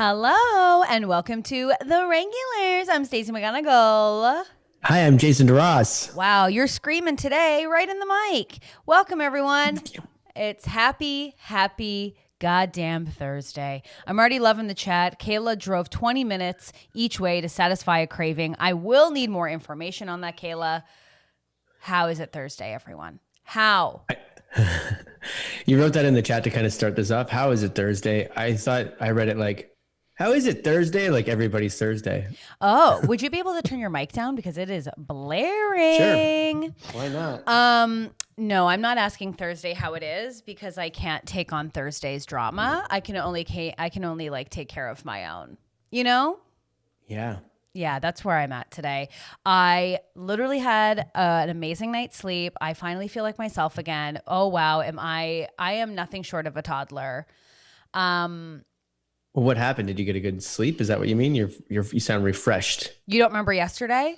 Hello and welcome to The Regulars. I'm Stacey McGonigal. Hi, I'm Jason DeRoss. Wow, you're screaming today right in the mic. Welcome, everyone. It's happy goddamn Thursday. I'm already loving the chat. Kayla drove 20 minutes each way to satisfy a craving. I will need more information on that, Kayla. How is it Thursday, everyone? How? You wrote that in the chat to kind of start this off. How is it Thursday? I thought I read it like, how is it Thursday? Like everybody's Thursday. Oh, would you be able to turn your mic down because it is blaring? Sure. Why not? No, I'm not asking Thursday how it is because I can't take on Thursday's drama. I can only like take care of my own. You know? Yeah. Yeah, that's where I'm at today. I literally had an amazing night's sleep. I finally feel like myself again. Oh wow, I am nothing short of a toddler. Well, what happened? Did you get a good sleep? Is that what you mean? You sound refreshed. You don't remember yesterday?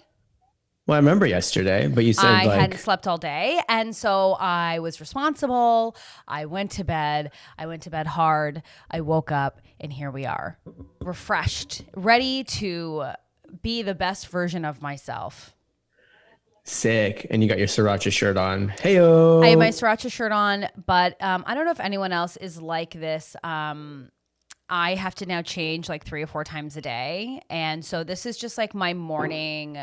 Well, I remember yesterday, but you said I hadn't slept all day, and so I was responsible. I went to bed hard. I woke up, and here we are, refreshed, ready to be the best version of myself. Sick. And you got your sriracha shirt on. Heyo. I have my sriracha shirt on, but I don't know if anyone else is like this. I have to now change like 3 or 4 times a day. And so this is just like my morning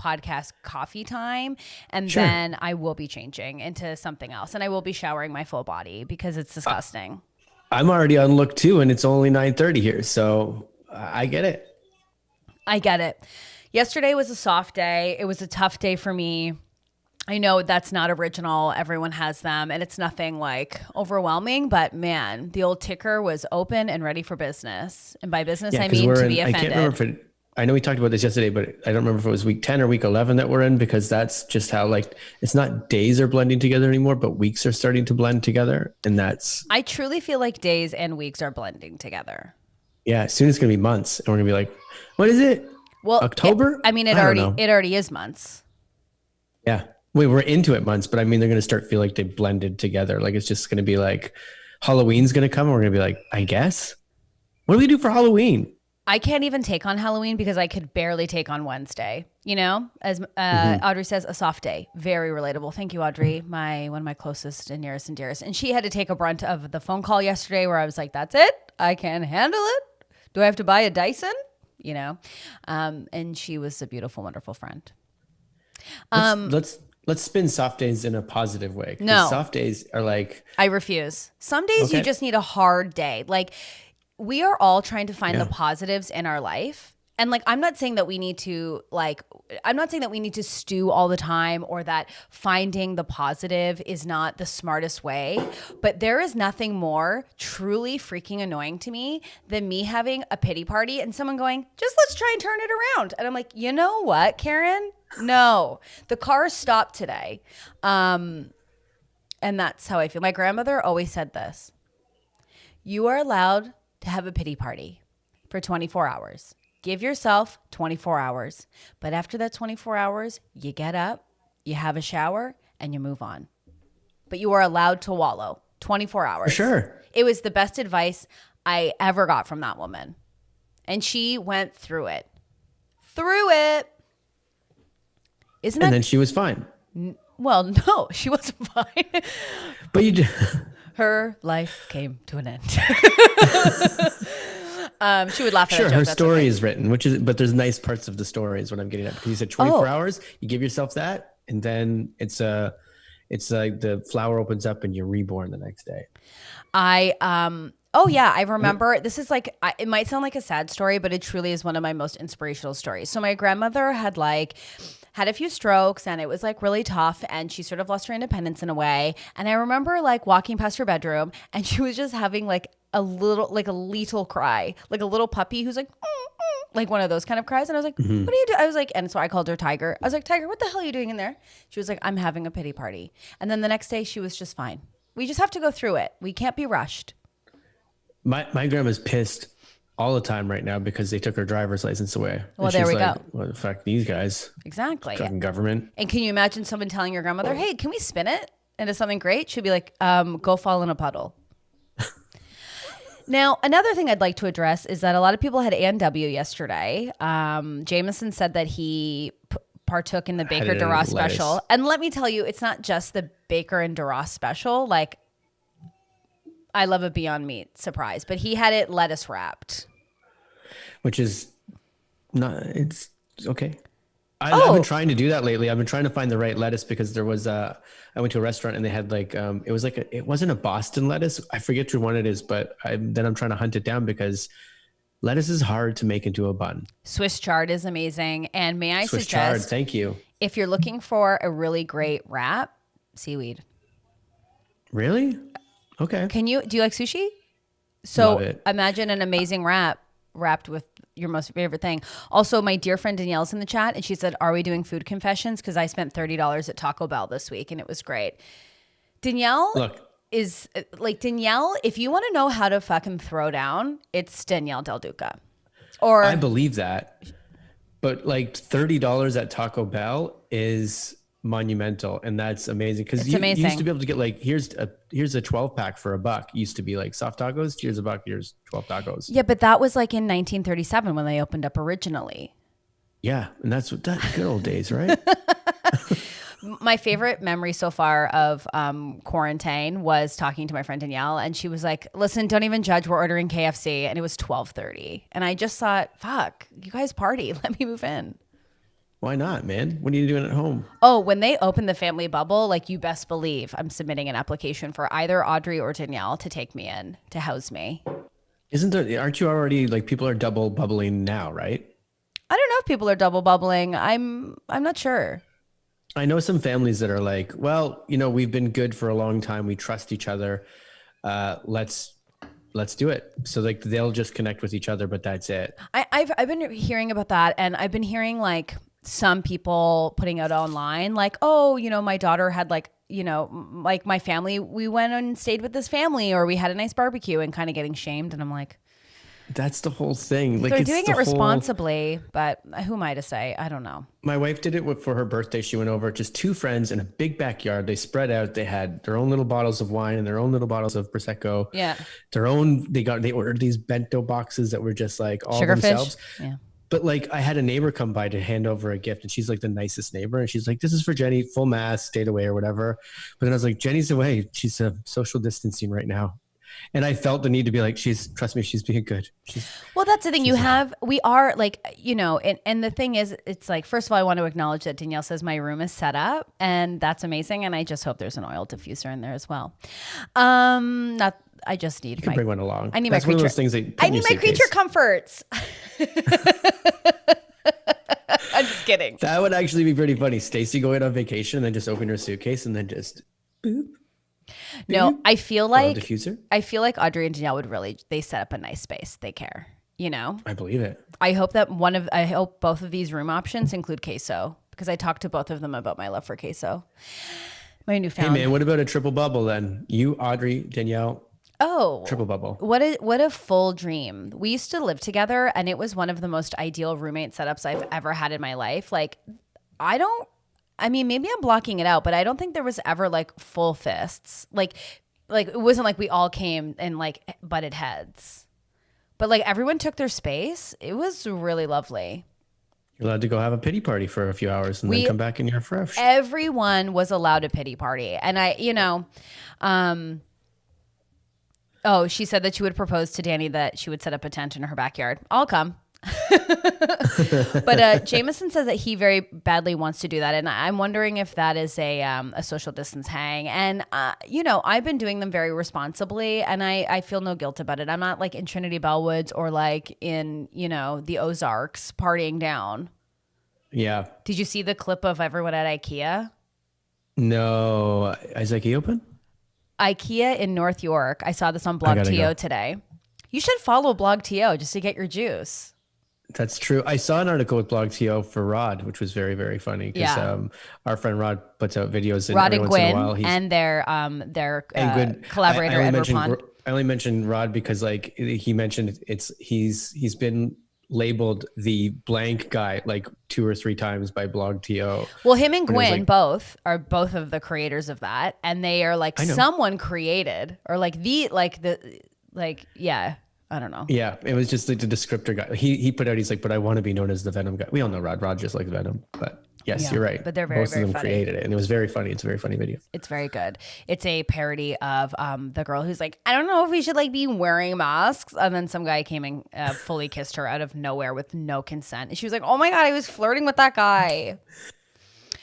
podcast coffee time. And then I will be changing into something else. And I will be showering my full body because it's disgusting. I'm already on look 2 and it's only 9:30 here. So I get it. I get it. Yesterday was a soft day. It was a tough day for me. I know that's not original. Everyone has them, and it's nothing like overwhelming. But man, the old ticker was open and ready for business. And by business, I mean to be offended. I can't remember I know we talked about this yesterday, but I don't remember if it was week 10 or week 11 that we're in, because that's just how it's not days are blending together anymore, but weeks are starting to blend together. And I truly feel like days and weeks are blending together. Yeah. Soon it's going to be months, and we're going to be like, what is it? Well, October? It already is months. Yeah. We're into it months, but I mean, they're going to start feel like they blended together. Like it's just going to be like Halloween's going to come and we're going to be like, I guess. What do we do for Halloween? I can't even take on Halloween because I could barely take on Wednesday. You know, as Audrey says, a soft day. Very relatable. Thank you, Audrey, one of my closest and nearest and dearest. And she had to take a brunt of the phone call yesterday where I was like, that's it. I can handle it. Do I have to buy a Dyson? You know, and she was a beautiful, wonderful friend. Let's spin soft days in a positive way. No. Soft days are like... I refuse. Some days you just need a hard day. Like, we are all trying to find the positives in our life. And like, I'm not saying that we need to stew all the time, or that finding the positive is not the smartest way. But there is nothing more truly freaking annoying to me than me having a pity party and someone going, just let's try and turn it around. And I'm like, you know what, Karen? No, the car stopped today. And that's how I feel. My grandmother always said this: you are allowed to have a pity party for 24 hours. Give yourself 24 hours. But after that 24 hours, you get up, you have a shower, and you move on. But you are allowed to wallow 24 hours. For sure. It was the best advice I ever got from that woman. And she went through it. Isn't that? And then she was fine. Well, no, she wasn't fine. But you did. Her life came to an end. She would laugh at Sure, that joke. her story is written, but there's nice parts of the story is what I'm getting at. Because you said 24 hours, you give yourself that, and then it's like the flower opens up and you're reborn the next day. I remember. This is like, it might sound like a sad story, but it truly is one of my most inspirational stories. So my grandmother had a few strokes, and it was like really tough, and she sort of lost her independence in a way. And I remember like walking past her bedroom, and she was just having like a little cry, like a little puppy who's like, like one of those kind of cries. And I was like, what are you doing? I was like, and so I called her Tiger. I was like, Tiger, what the hell are you doing in there? She was like, I'm having a pity party. And then the next day she was just fine. We just have to go through it. We can't be rushed. My grandma's pissed all the time right now because they took her driver's license away. Well, there we go. What the fuck, these guys? Exactly. Fucking government. And can you imagine someone telling your grandmother, hey, can we spin it into something great? She'd be like, go fall in a puddle. Now, another thing I'd like to address is that a lot of people had A&W yesterday. Jameson said that he partook in the Baker it in DeRoss lettuce. special. And let me tell you, it's not just the Baker and DeRoss special. Like, I love a Beyond Meat surprise, but he had it lettuce wrapped. Which is not, it's okay. I've been trying to do that lately. I've been trying to find the right lettuce because there was I went to a restaurant and they had like, it was like, it wasn't a Boston lettuce. I forget which one it is, but then I'm trying to hunt it down because lettuce is hard to make into a bun. Swiss chard is amazing. And may I Swiss suggest, chard, thank you. if you're looking for a really great wrap, seaweed. Really? Okay. Do you like sushi? So Love it. imagine an amazing wrap wrapped with your most favorite thing. Also, my dear friend Danielle's in the chat and she said, are we doing food confessions? Because I spent $30 at Taco Bell this week and it was great. Danielle is like, Danielle, if you want to know how to fucking throw down, it's Danielle Del Duca. Or I believe that. But like $30 at Taco Bell is monumental, and that's amazing because you used to be able to get like here's a 12 pack for $1. Used to be like soft tacos, here's $1, here's 12 tacos. Yeah, but that was like in 1937 when they opened up originally. Yeah, and that's good old days, right? My favorite memory so far of quarantine was talking to my friend Danielle, and she was like, listen, don't even judge, we're ordering KFC, and it was 12:30, and I just thought, fuck, you guys party, let me move in. Why not, man? What are you doing at home? Oh, when they open the family bubble, like you best believe I'm submitting an application for either Audrey or Danielle to take me in, to house me. Aren't you already like people are double bubbling now, right? I don't know if people are double bubbling. I'm not sure. I know some families that are like, well, we've been good for a long time. We trust each other. Let's do it. So like they'll just connect with each other, but that's it. I've been hearing about that, and I've been hearing like some people putting out online like, oh, my daughter had like, like my family, we went and stayed with this family, or we had a nice barbecue, and kind of getting shamed. And I'm like, that's the whole thing. Like they're doing it responsibly, but who am I to say? I don't know. My wife did it for her birthday. She went over, just two friends in a big backyard. They spread out. They had their own little bottles of wine and their own little bottles of Prosecco. Yeah. They ordered these bento boxes that were just like all themselves. Yeah. But like I had a neighbor come by to hand over a gift, and she's like the nicest neighbor. And she's like, this is for Jenny, full mass, stayed away or whatever. But then I was like, Jenny's away. She's social distancing right now. And I felt the need to be like, trust me, she's being good. Well, that's the thing. We are like, and the thing is, it's like, first of all, I want to acknowledge that Danielle says my room is set up, and that's amazing. And I just hope there's an oil diffuser in there as well. I just need bring one along. I need that's my creature. One of those things that I need my creature comforts. I'm just kidding. That would actually be pretty funny. Stacy going on vacation and then just open her suitcase and then just boop. No, I feel like diffuser. I feel like Audrey and Danielle they set up a nice space. They care, I believe it. I hope both of these room options include queso, because I talked to both of them about my love for queso. My newfound. Hey man, what about a triple bubble then? You, Audrey, Danielle. Oh, triple bubble. What a full dream. We used to live together, and it was one of the most ideal roommate setups I've ever had in my life. Like, maybe I'm blocking it out, but I don't think there was ever like full fists. Like it wasn't like we all came and like butted heads, but like everyone took their space. It was really lovely. You're allowed to go have a pity party for a few hours and then come back and you're fresh. Everyone was allowed a pity party. And oh, she said that she would propose to Danny that she would set up a tent in her backyard. I'll come. But Jameson says that he very badly wants to do that, and I'm wondering if that is a social distance hang. And I've been doing them very responsibly, and I feel no guilt about it. I'm not like in Trinity Bellwoods or like in the Ozarks partying down. Yeah. Did you see the clip of everyone at IKEA? No. Is IKEA open? IKEA in North York. I saw this on Blog TO today. You should follow Blog TO just to get your juice. That's true. I saw an article with Blog TO for Rod, which was very, very funny because our friend Rod puts out videos Rod and Gwyn, once in a while. And their collaborator Edward Pond. I only mentioned Rod because like he mentioned he's been labeled the blank guy like 2 or 3 times by Blog TO. Well, him and Gwyn both are the creators of that, and they are like someone created, or like the Like, yeah, I don't know. Yeah, it was just like the descriptor guy. He put out, he's like, but I want to be known as the Venom guy. We all know Rod just likes Venom, but yes, Yeah, you're right. but they're very, Both of very them funny. created it, and it was very funny. It's a very funny video. It's very good. It's a parody of the girl who's like, I don't know if we should like be wearing masks. And then some guy came and fully kissed her out of nowhere with no consent. And she was like, oh my God, I was flirting with that guy.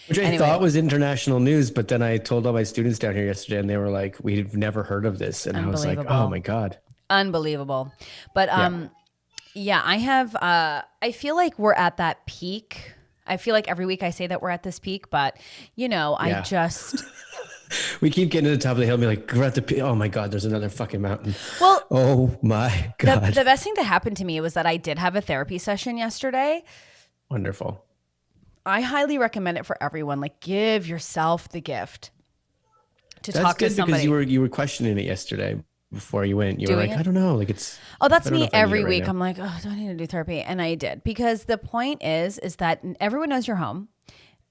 Which I thought was international news, but then I told all my students down here yesterday, and they were like, "We've never heard of this," and I was like, "Oh my God, unbelievable!" But yeah, I have. I feel like we're at that peak. I feel like every week I say that we're at this peak, but I just. We keep getting to the top of the hill and be like, we're at the peak. Oh my God, there's another fucking mountain. Well, oh my God. The best thing that happened to me was that I did have a therapy session yesterday. Wonderful. I highly recommend it for everyone. Like, give yourself the gift to talk to somebody. Because you were questioning it yesterday before you went. You were like, I don't know. Like it's. Oh, that's me every week. I'm like, oh, do I need to do therapy? And I did, because the point is that everyone knows you're home,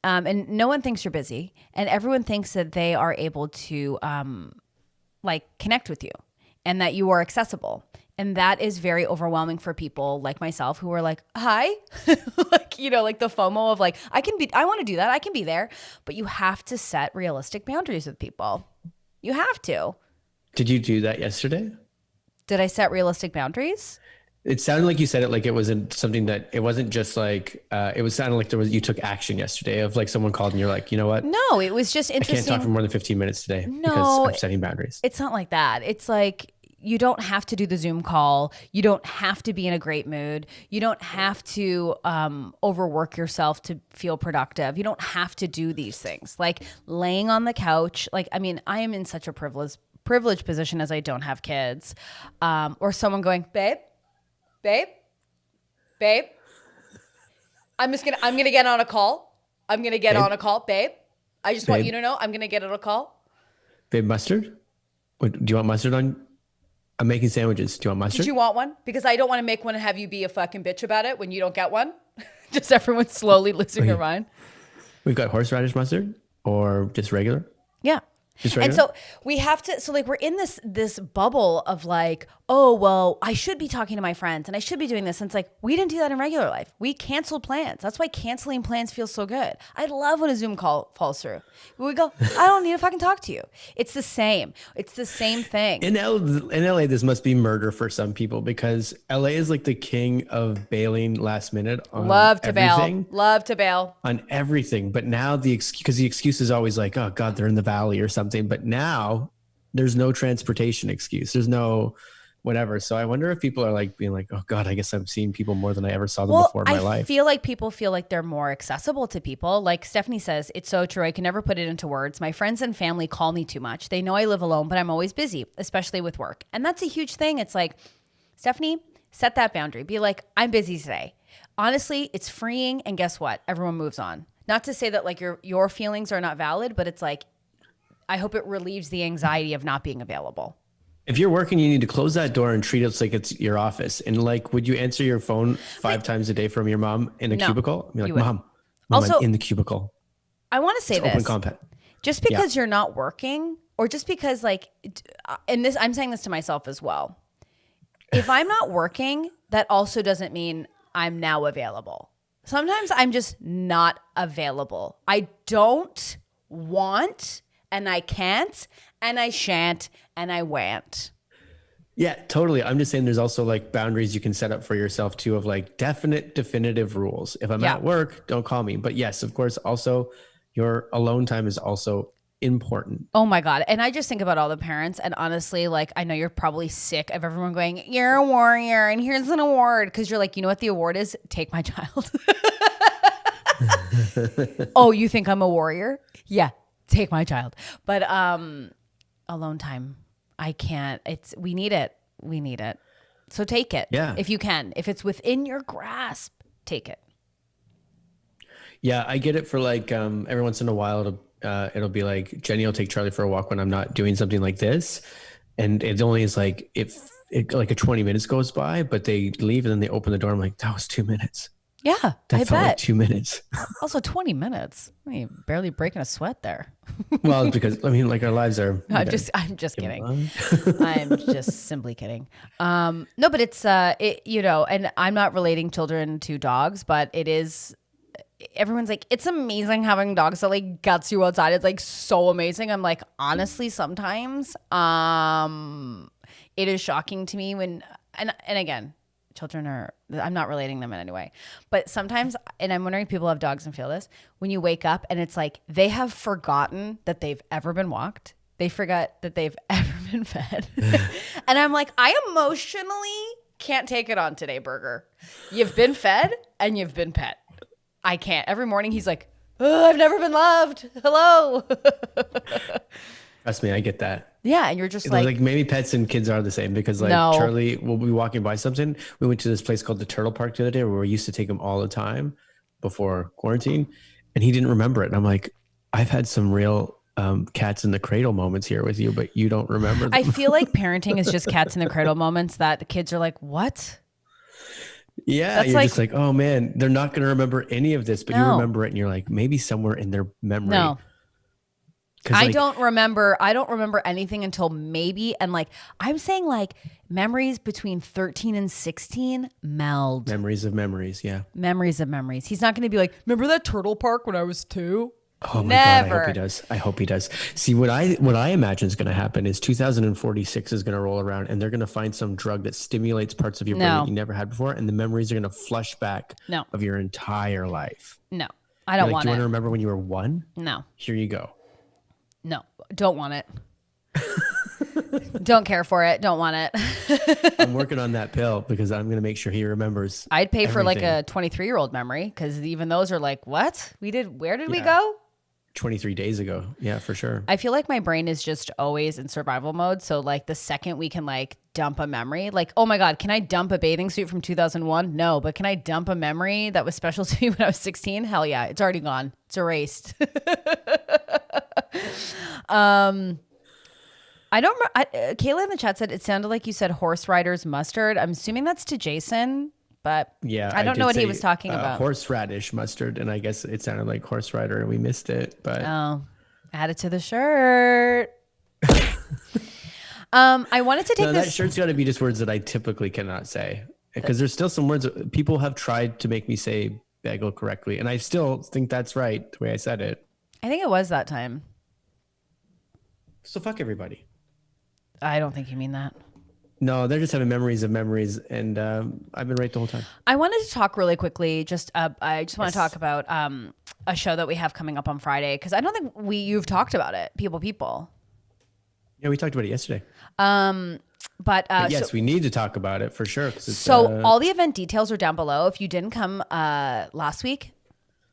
and no one thinks you're busy, and everyone thinks that they are able to like connect with you, and that you are accessible. And that is very overwhelming for people like myself who are like, hi, like, like the FOMO of like, I want to do that. I can be there, but you have to set realistic boundaries with people. You have to. Did you do that yesterday? Did I set realistic boundaries? It sounded like you said it like it wasn't something that, it wasn't just like, it was sounding like you took action yesterday of like someone called and you're like, you know what? No, it was just interesting. I can't talk for more than 15 minutes today because I'm setting boundaries. It's not like that. It's like, you don't have to do the Zoom call. You don't have to be in a great mood. You don't have to overwork yourself to feel productive. You don't have to do these things. Like laying on the couch. Like, I mean, I am in such a privileged position as I don't have kids. Or someone going, babe, I'm gonna get on a call. I'm gonna get on a call, babe. I just want you to know I'm gonna get on a call. Babe, mustard? Do you want mustard on? I'm making sandwiches. Do you want mustard? Did you want one? Because I don't want to make one and have you be a fucking bitch about it when you don't get one. Just everyone slowly losing their mind. We've got horseradish mustard or just regular. Yeah. And so we have to, so like we're in this bubble of like, oh, well, I should be talking to my friends and I should be doing this. And it's like, we didn't do that in regular life. We canceled plans. That's why canceling plans feels so good. I love when a Zoom call falls through. We go, I don't need to fucking talk to you. It's the same. It's the same thing. In LA, this must be murder for some people because LA is like the king of bailing last minute on everything. Love to bail. On everything. But now because the excuse is always like, oh God, they're in the valley or something. But now there's no transportation excuse. There's no whatever. So I wonder if people are like being like, oh God, I guess I'm seeing people more than I ever saw them before in my life. I feel like people feel like they're more accessible to people. Like Stephanie says, it's so true. I can never put it into words. My friends and family call me too much. They know I live alone, but I'm always busy, especially with work. And that's a huge thing. It's like, Stephanie, set that boundary. Be like, I'm busy today. Honestly, it's freeing. And guess what? Everyone moves on. Not to say that like your feelings are not valid, but it's like, I hope it relieves the anxiety of not being available. If you're working, you need to close that door and treat it like it's your office. And like, would you answer your phone 5 times a day from your mom in a cubicle? Be like, Mom, also, I'm in the cubicle. I want to say this. Open combat. Just because you're not working, or just because like, and this, I'm saying this to myself as well. If I'm not working, that also doesn't mean I'm now available. Sometimes I'm just not available. I don't want, and I can't, and I shan't, and I won't. Yeah, totally. I'm just saying there's also like boundaries you can set up for yourself too of like definitive rules. If I'm at work, don't call me. But yes, of course, also your alone time is also important. Oh my God. And I just think about all the parents, and honestly, like, I know you're probably sick of everyone going, you're a warrior and here's an award. Cause you're like, you know what the award is? Take my child. Oh, you think I'm a warrior? Yeah. Take my child. But alone time, I can't. We need it. So take it. Yeah. If you can. If it's within your grasp, take it. Yeah, I get it for like every once in a while it'll be like Jenny will take Charlie for a walk when I'm not doing something like this. And it only is like like a 20 minutes goes by, but they leave and then they open the door. I'm like, that was 2 minutes. Yeah, That I felt like bet. 2 minutes. Also, 20 minutes. I mean, barely breaking a sweat there. Well, it's because I mean, like our lives are. I'm just kidding. On. I'm just simply kidding. No, but it's and I'm not relating children to dogs, but it is. Everyone's like, it's amazing having dogs that like guts you outside. It's like so amazing. I'm like, honestly, sometimes, it is shocking to me when, and again, children are. I'm not relating them in any way, but sometimes, and I'm wondering if people have dogs and feel this when you wake up and it's like they have forgotten that they've ever been walked. They forgot that they've ever been fed. And I'm like, I emotionally can't take it on today, Burger. You've been fed and you've been pet. I can't. Every morning he's like, oh, I've never been loved. Hello. Trust me, I get that. Yeah. And you're just like maybe pets and kids are the same because like No. Charlie will be walking by something. We went to this place called the Turtle Park the other day where we used to take him all the time before quarantine, and he didn't remember it. And I'm like, I've had some real cats in the cradle moments here with you, but you don't remember them. I feel like parenting is just cats in the cradle moments that the kids are like, what? Yeah, That's you're like- just like, oh man, they're not going to remember any of this, but you No. remember it, and you're like, maybe somewhere in their memory. No. 'Cause, I like, don't remember anything until maybe, and like I'm saying, like memories between 13 and 16 meld. memories of memories. Yeah. Memories of memories. He's not going to be like, remember that turtle park when I was 2? Oh my God, I Never. hope he does. I hope he does. See, what I imagine is going to happen is 2046 is going to roll around, and they're going to find some drug that stimulates parts of your brain No. that you never had before, and the memories are going to flush back No. of your entire life. No, I don't Like, want do you it. want to remember when you were 1? No, Here you go. no, don't want it. Don't care for it. Don't want it. I'm working on that pill because I'm going to make sure he remembers. I'd pay for like everything. a 23-year-old memory because even those are like, what? Where did we Yeah. go? 23 days ago. Yeah, for sure. I feel like my brain is just always in survival mode. So like the second we can like dump a memory, like, oh my God, can I dump a bathing suit from 2001? No, but can I dump a memory that was special to me when I was 16? Hell yeah. It's already gone. It's erased. I don't remember. Kayla in the chat said it sounded like you said horse riders mustard. I'm assuming that's to Jason, but Yeah, I don't did know what he say, was talking about. Horseradish mustard, and I guess it sounded like horse rider, and we missed it. But Oh, add it to the shirt. I wanted to take no, this. that shirt's got to be just words that I typically cannot say because there's still some words people have tried to make me say bagel correctly, and I still think that's right the way I said it. I think it was that time. So fuck everybody. I don't think you mean that. No, they're just having memories of memories, and I've been right the whole time. I wanted to talk really quickly. I just want Yes. to talk about a show that we have coming up on Friday because I don't think you've talked about it. People. Yeah, we talked about it yesterday. But Yes, we need to talk about it for sure. 'Cause it's, so all the event details are down below. If you didn't come last week,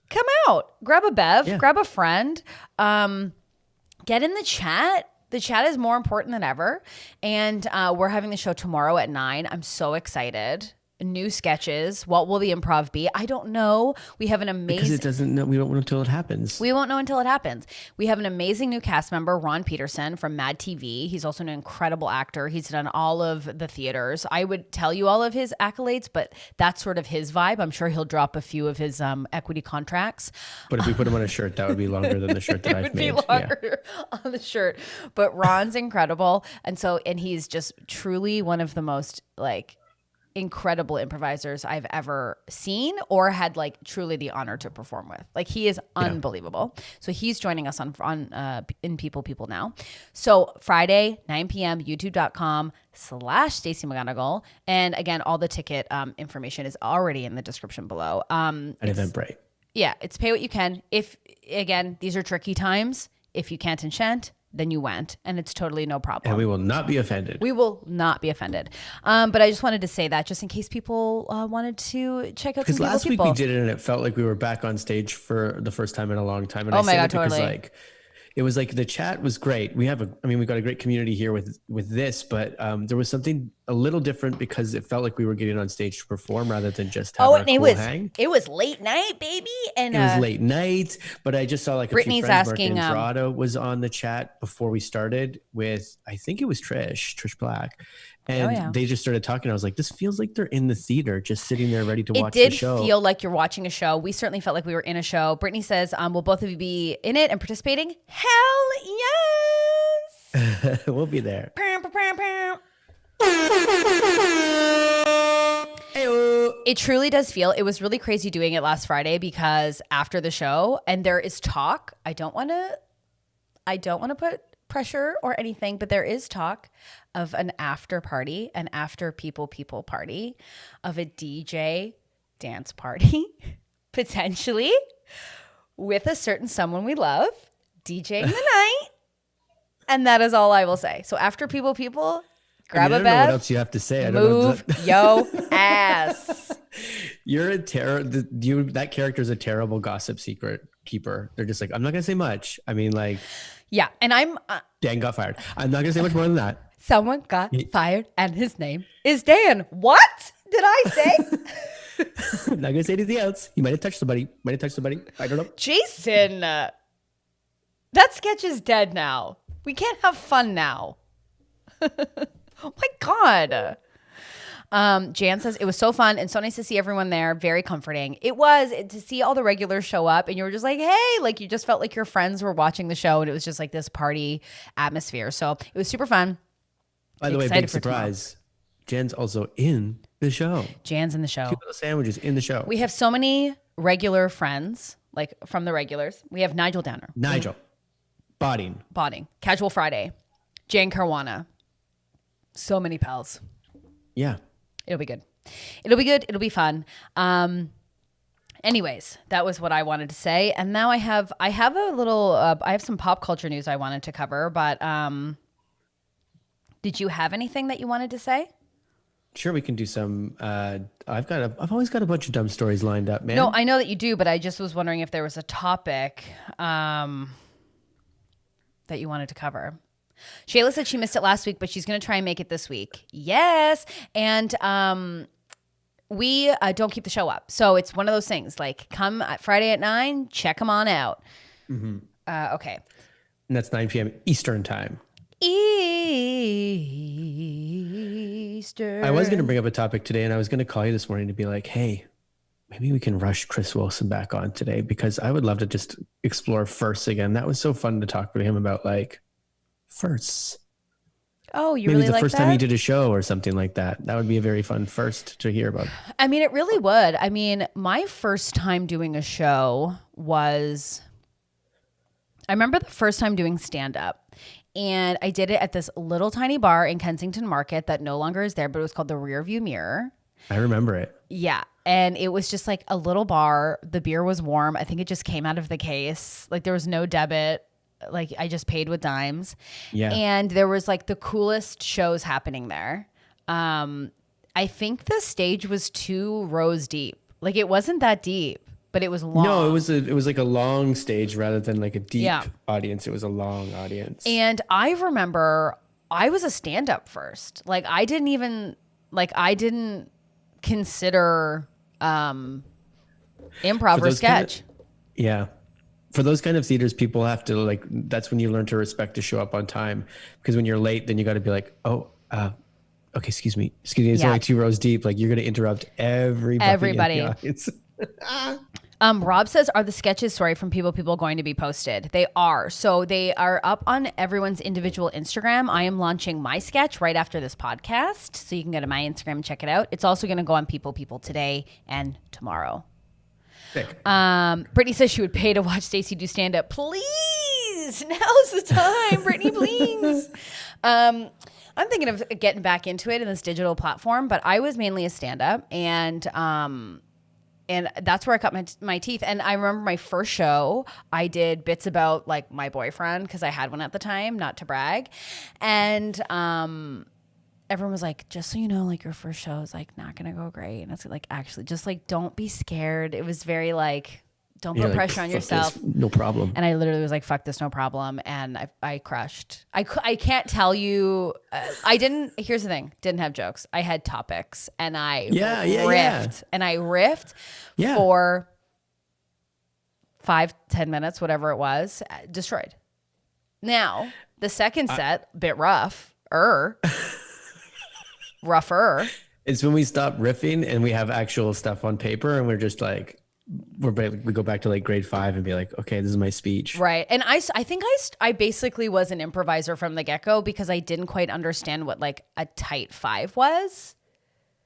come out, grab a bev, Yeah. grab a friend, get in the chat. The chat is more important than ever. And we're having the show tomorrow at 9. I'm so excited. New sketches. What will the improv be? I don't know. We have an because amazing. it doesn't know. We don't know until it happens. We won't know until it happens. We have an amazing new cast member, Ron Peterson from Mad TV. He's also an incredible actor. He's done all of the theaters. I would tell you all of his accolades, but that's sort of his vibe. I'm sure he'll drop a few of his equity contracts. But if we put him on a shirt, that would be longer than the shirt that I've Would be made. Yeah. longer on the shirt. But Ron's incredible. And he's just truly one of the most like incredible improvisers I've ever seen or had like truly the honor to perform with. Like he is unbelievable. So he's joining us on in People Now. So Friday, 9 p.m., youtube.com/Stacey McGonigal. And again, all the ticket information is already in the description below. At Eventbrite. Yeah, it's pay what you can. If, again, these are tricky times. If you can't enchant, then you went, and it's totally no problem. And we will not be offended. We will not be offended. But I just wanted to say that just in case people wanted to check out some Because last people. week we did it and it felt like we were back on stage for the first time in a long time. And Oh I my say God, that because totally. like it was like the chat was great. We've got a great community here with this, but there was something a little different because it felt like we were getting on stage to perform rather than just have Oh, our and cool hang. it was late night, baby. And It was late night, but I just saw like a few Brittany's friends. asking, Mark Andrada was on the chat before we started with, I think it was Trish Black. And they just started talking. I was like, this feels like they're in the theater, just sitting there ready to watch the show. It did feel like you're watching a show. We certainly felt like we were in a show. Brittany says, will both of you be in it and participating? Hell yes. We'll be there. It truly does feel, it was really crazy doing it last Friday because after the show, and there is talk, I don't want to put pressure or anything, but there is talk of an after party, an after people party, of a DJ dance party, potentially with a certain someone we love, DJing the night. And that is all I will say. So after people, grab a bev. I don't know what else you have to say. Move yo ass. You're that character's a terrible gossip secret keeper. They're just like, I'm not gonna say much. I mean, like, yeah, and I'm Dan got fired. I'm not gonna say much more than that. Someone got fired, and his name is Dan. What did I say? I'm not gonna say anything else. He might have touched somebody. I don't know. Jason, that sketch is dead now. We can't have fun now. Oh my God. Jan says, it was so fun and so nice to see everyone there. Very comforting. It was to see all the regulars show up and you were just like, hey, like you just felt like your friends were watching the show and it was just like this party atmosphere. So it was super fun. By the way, big surprise. Jan's also in the show. Jan's in the show. 2 little sandwiches in the show. We have so many regular friends, like from the regulars. We have Nigel Downer. Botting. Casual Friday. Jan Caruana. So many pals. Yeah. It'll be good. It'll be fun. Anyways, that was what I wanted to say. And now I have a little, I have some pop culture news I wanted to cover, but did you have anything that you wanted to say? Sure, we can do some. I've always got a bunch of dumb stories lined up, man. No, I know that you do, but I just was wondering if there was a topic that you wanted to cover. Shayla said she missed it last week, but she's going to try and make it this week. Yes. And we don't keep the show up. So it's one of those things like come at Friday at 9, check them on out. Mm-hmm. Okay. And that's 9 p.m. Eastern time. Eastern. I was going to bring up a topic today and I was going to call you this morning to be like, hey, maybe we can rush Chris Wilson back on today because I would love to just explore firsts again. That was so fun to talk to him about like firsts. Oh, you maybe really the like first that? time you did a show or something like that. That would be a very fun first to hear about. I mean, it really would. I mean, my first time doing a show was, I remember the first time doing stand-up. And I did it at this little tiny bar in Kensington Market that no longer is there, but it was called the Rearview Mirror. I remember it. Yeah. And it was just like a little bar. The beer was warm. I think it just came out of the case. Like there was no debit. Like I just paid with dimes. Yeah. And there was like the coolest shows happening there. I think the stage was 2 rows deep. Like it wasn't that deep, but it was long. No, it was like a long stage rather than like a deep audience. It was a long audience. And I remember I was a stand-up first. Like I didn't consider improv or sketch. Yeah. For those kind of theaters, people have to like, that's when you learn to respect to show up on time. Because when you're late, then you got to be like, oh, okay, excuse me. It's only 2 rows deep. Like you're going to interrupt everybody. In the audience. Rob says, are the sketches, from people going to be posted? They are. So they are up on everyone's individual Instagram. I am launching my sketch right after this podcast. So you can go to my Instagram and check it out. It's also going to go on People today and tomorrow. Sick. Brittany says she would pay to watch Stacey do stand up. Please, now's the time, Brittany, please. I'm thinking of getting back into it in this digital platform, but I was mainly a stand up and that's where I cut my teeth. And I remember my first show, I did bits about like my boyfriend because I had one at the time, not to brag. And everyone was like, just so you know, like your first show is like not going to go great. And it's like, actually just like, don't be scared. It was very like, Don't You're put like, pressure on "Fuck yourself. this, no problem." And I literally was like, fuck this, no problem. And I crushed. I can't tell you. Here's the thing. Didn't have jokes. I had topics and I Yeah, yeah, riffed. yeah. And I riffed Yeah. for 5-10 minutes, whatever it was, destroyed. Now, the second set, bit rougher. It's when we stop riffing and we have actual stuff on paper and we're just like, we go back to like grade 5 and be like, okay, this is my speech. Right. And I think I basically was an improviser from the get-go because I didn't quite understand what like a tight 5 was.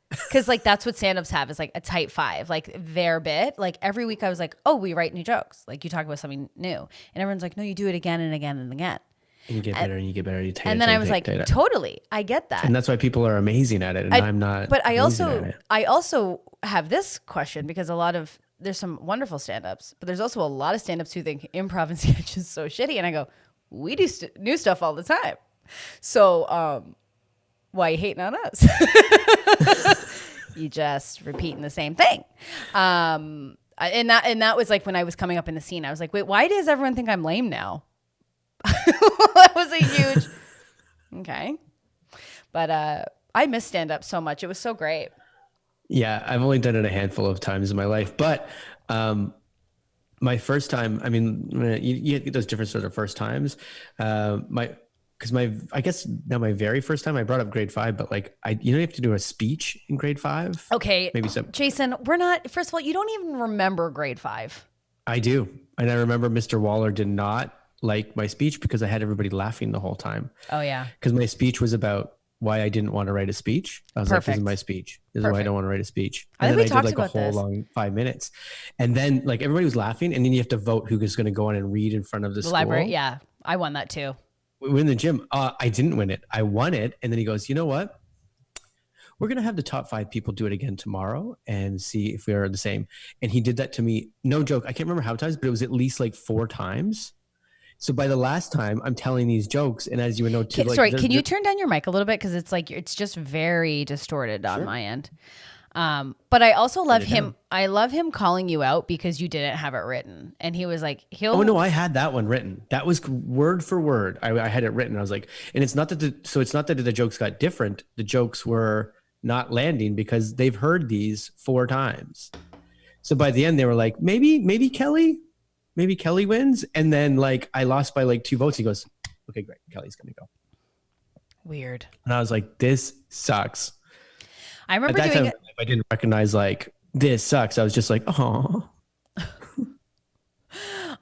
Because like that's what stand-ups have is like a tight 5, like their bit. Like every week I was like, oh, we write new jokes. Like you talk about something new. And everyone's like, no, you do it again and again and again. And you get better and you get better. And then I was like, totally, I get that. And that's why people are amazing at it. And I'm not. But I also have this question because there's some wonderful stand-ups, but there's also a lot of stand-ups who think improv and sketch is so shitty. And I go, we do new stuff all the time. So why are you hating on us? You just repeating the same thing. And that was like when I was coming up in the scene, I was like, wait, why does everyone think I'm lame now? That was a huge, okay. But I miss stand-up so much. It was so great. Yeah, I've only done it a handful of times in my life, but my first time, I mean, you get those different sort of first times. I guess now my very first time I brought up grade 5, but like you have to do a speech in grade 5. Okay, maybe some. Jason, first of all, you don't even remember grade 5. I do, and I remember Mr. Waller did not like my speech because I had everybody laughing the whole time. Oh yeah, because my speech was about why I didn't want to write a speech. I was like, this is my speech. This is why I don't want to write a speech. And I think we talked like about a whole long 5 minutes. And then like everybody was laughing and then you have to vote who's going to go on and read in front of the school. Library. Yeah. I won that too. We win the gym. I didn't win it. I won it. And then he goes, you know what? We're going to have the top 5 people do it again tomorrow and see if we are the same. And he did that to me. No joke. I can't remember how many times, but it was at least like 4 times. So by the last time, I'm telling these jokes, and as you would know, too, can you turn down your mic a little bit because it's just very distorted on my end. But I also love him. I love him calling you out because you didn't have it written, and he was like, "Oh no, I had that one written. That was word for word. I had it written. I was like, and it's not that the jokes got different. The jokes were not landing because they've heard these 4 times. So by the end, they were like, maybe Kelly. Maybe Kelly wins. And then like I lost by like 2 votes. He goes, okay, great. Kelly's going to go. Weird. And I was like, this sucks. I remember At that time, I didn't recognize like this sucks. I was just like, oh.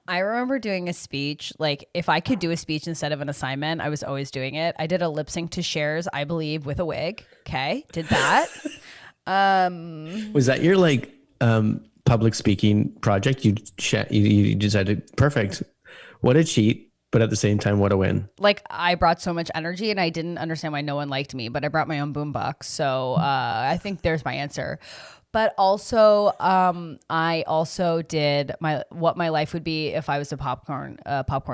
I remember doing a speech. Like if I could do a speech instead of an assignment, I was always doing it. I did a lip sync to Cher's I Believe with a wig. Okay. Did that. Was that your like, public speaking project? You decided perfect. What a cheat, but at the same time, what a win. Like I brought so much energy and I didn't understand why no one liked me, but I brought my own boombox. So I think there's my answer. But also, I also did what my life would be if I was a popcorn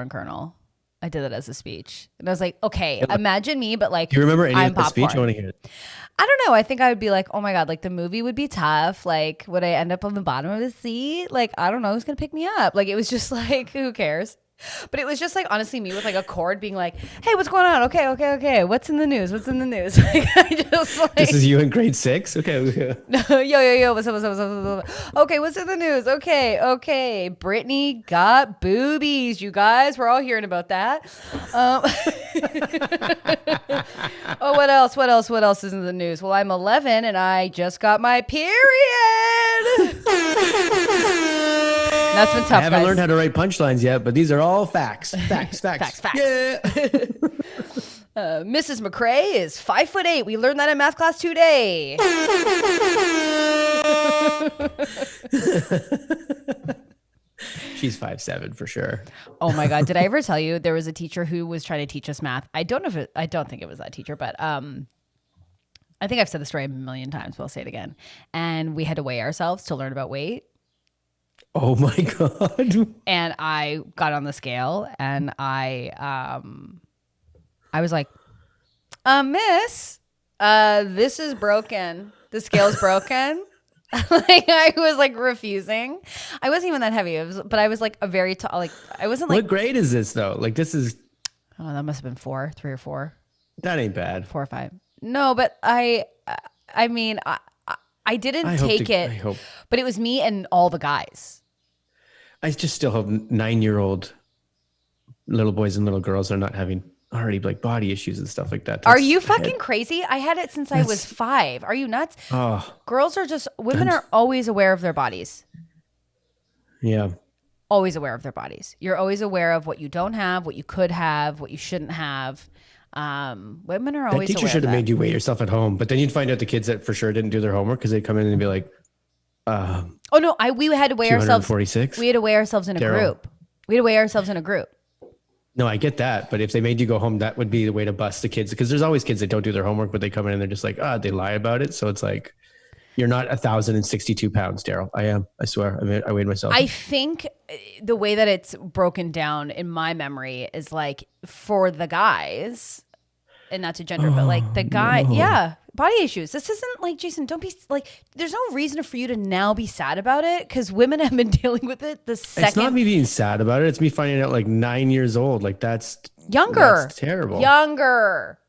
kernel. I did that as a speech. And I was like, okay, imagine me, but like, do you remember any I'm of the popcorn. speech? I want to hear it. I don't know. I think I would be like, oh my God, like the movie would be tough. Like, would I end up on the bottom of the seat? Like, I don't know who's going to pick me up. Like, it was just like, who cares? But it was just like, honestly, me with like a cord being like, hey, what's going on? Okay. What's in the news? Like, I just like. This is you in grade 6? Okay. Yo. What's up? Okay, what's in the news? Okay. Brittany got boobies, you guys. We're all hearing about that. Oh, what else? What else is in the news? Well, I'm 11 and I just got my period. That's been tough. I haven't learned how to write punchlines yet, but these are all facts. Facts. Yeah. Mrs. McCrae is 5'8". We learned that in math class today. She's 5'7" for sure. Oh my God. Did I ever tell you there was a teacher who was trying to teach us math? I don't think it was that teacher, but I think I've said the story a million times, but I'll say it again. And we had to weigh ourselves to learn about weight. Oh my God. And I got on the scale and I was like, miss, this is broken. The scale's broken. Like I was like refusing. I wasn't even that heavy. But I was like a very tall. Like I wasn't like. What grade is this though? Like this is Oh, that must have been 3 or 4, that ain't bad. 4 or 5. No, but I mean, I didn't take it. I hope. But it was me and all the guys. I just still hope 9-year-old little boys and little girls are not having already like body issues and stuff like that. Are you fucking crazy? I had it since I was 5. Are you nuts? Oh, Girls are just, women are always aware of their bodies. yeah. Always aware of their bodies. You're always aware of what you don't have, what you could have, what you shouldn't have. Women are That always teacher aware should of have that. made you weigh yourself at home, but then you'd find out the kids that for sure didn't do their homework because they'd come in and be like, Oh no, we had to weigh ourselves. 246. We had to weigh ourselves in a Daryl. group. We had to weigh ourselves in a group. No, I get that, but if they made you go home, that would be the way to bust the kids because there's always kids that don't do their homework, but they come in and they're just like, they lie about it. So it's like, you're not 1,062 pounds, Daryl. I am. I swear. I weighed myself. I think the way that it's broken down in my memory is like for the guys, and not to gender, but like the guy, yeah, body issues. This isn't like, Jason, don't be like, there's no reason for you to now be sad about it because women have been dealing with it the second. It's not me being sad about it. It's me finding out like 9 years old. Like that's younger. That's terrible. Younger.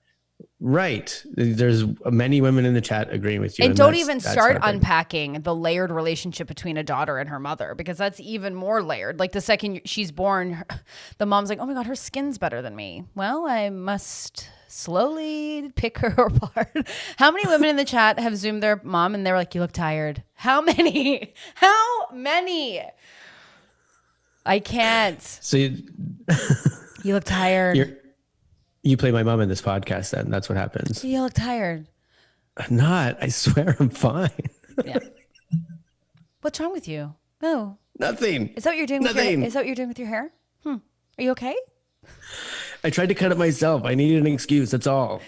Right. There's many women in the chat agreeing with you. And don't that's even start heartbreaking. unpacking the layered relationship between a daughter and her mother because that's even more layered. Like the second she's born, the mom's like, oh my God, her skin's better than me. Well, I must slowly pick her apart. How many women in the chat have Zoomed their mom and they're like, you look tired? How many? How many? I can't. So You look tired. you play my mom in this podcast then. That's what happens. You look tired. I'm not. I swear I'm fine. Yeah. What's wrong with you? No. Nothing. Is that what you're doing with your Nothing. Is that what you're doing with your hair? Are you okay? I tried to cut it myself. I needed an excuse. That's all.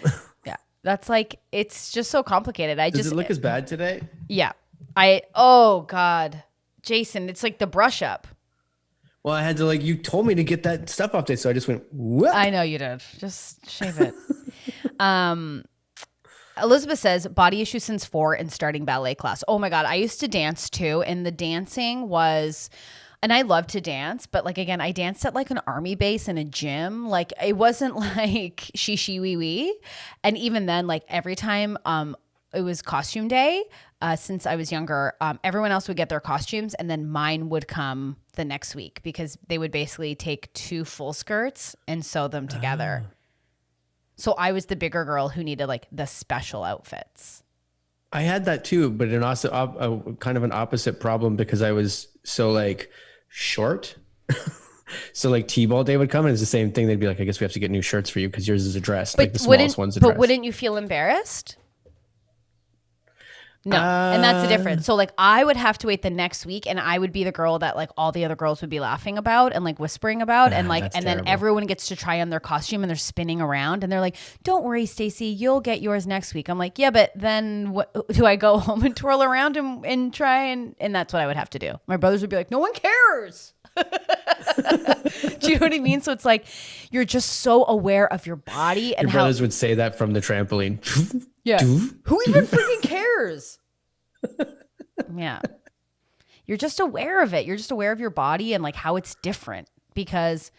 Yeah. That's like it's just so complicated. Does it look as bad today? Yeah. Oh God. Jason, it's like the brush up. Well, I had to you told me to get that stuff off there, so I just went, what? I know you did. Just shave it. Elizabeth says body issue since 4 and starting ballet class. Oh my God. I used to dance too. And the dancing was, and I love to dance, but like, again, I danced at like an army base in a gym. Like it wasn't like she wee wee. And even then, like every time, it was costume day. Since I was younger, everyone else would get their costumes and then mine would come the next week because they would basically take 2 full skirts and sew them together. So I was the bigger girl who needed like the special outfits. I had that too, but in also kind of an opposite problem because I was so short. So T-ball day would come and it's the same thing. They'd be like, I guess we have to get new shirts for you because yours is a dress. But the smallest one's a dress. But wouldn't you feel embarrassed? No, and that's the difference. So I would have to wait the next week and I would be the girl that all the other girls would be laughing about and whispering about and that's then terrible. everyone gets to try on their costume and they're spinning around and they're like, don't worry, Stacey, you'll get yours next week. I'm like, yeah, but then what, do I go home and twirl around and try and that's what I would have to do. My brothers would be like, no one cares. Do you know what I mean? So it's you're just so aware of your body and Your brothers would say that from the trampoline. yeah. Who even freaking cares? Yeah. You're just aware of it. You're just aware of your body and how it's different because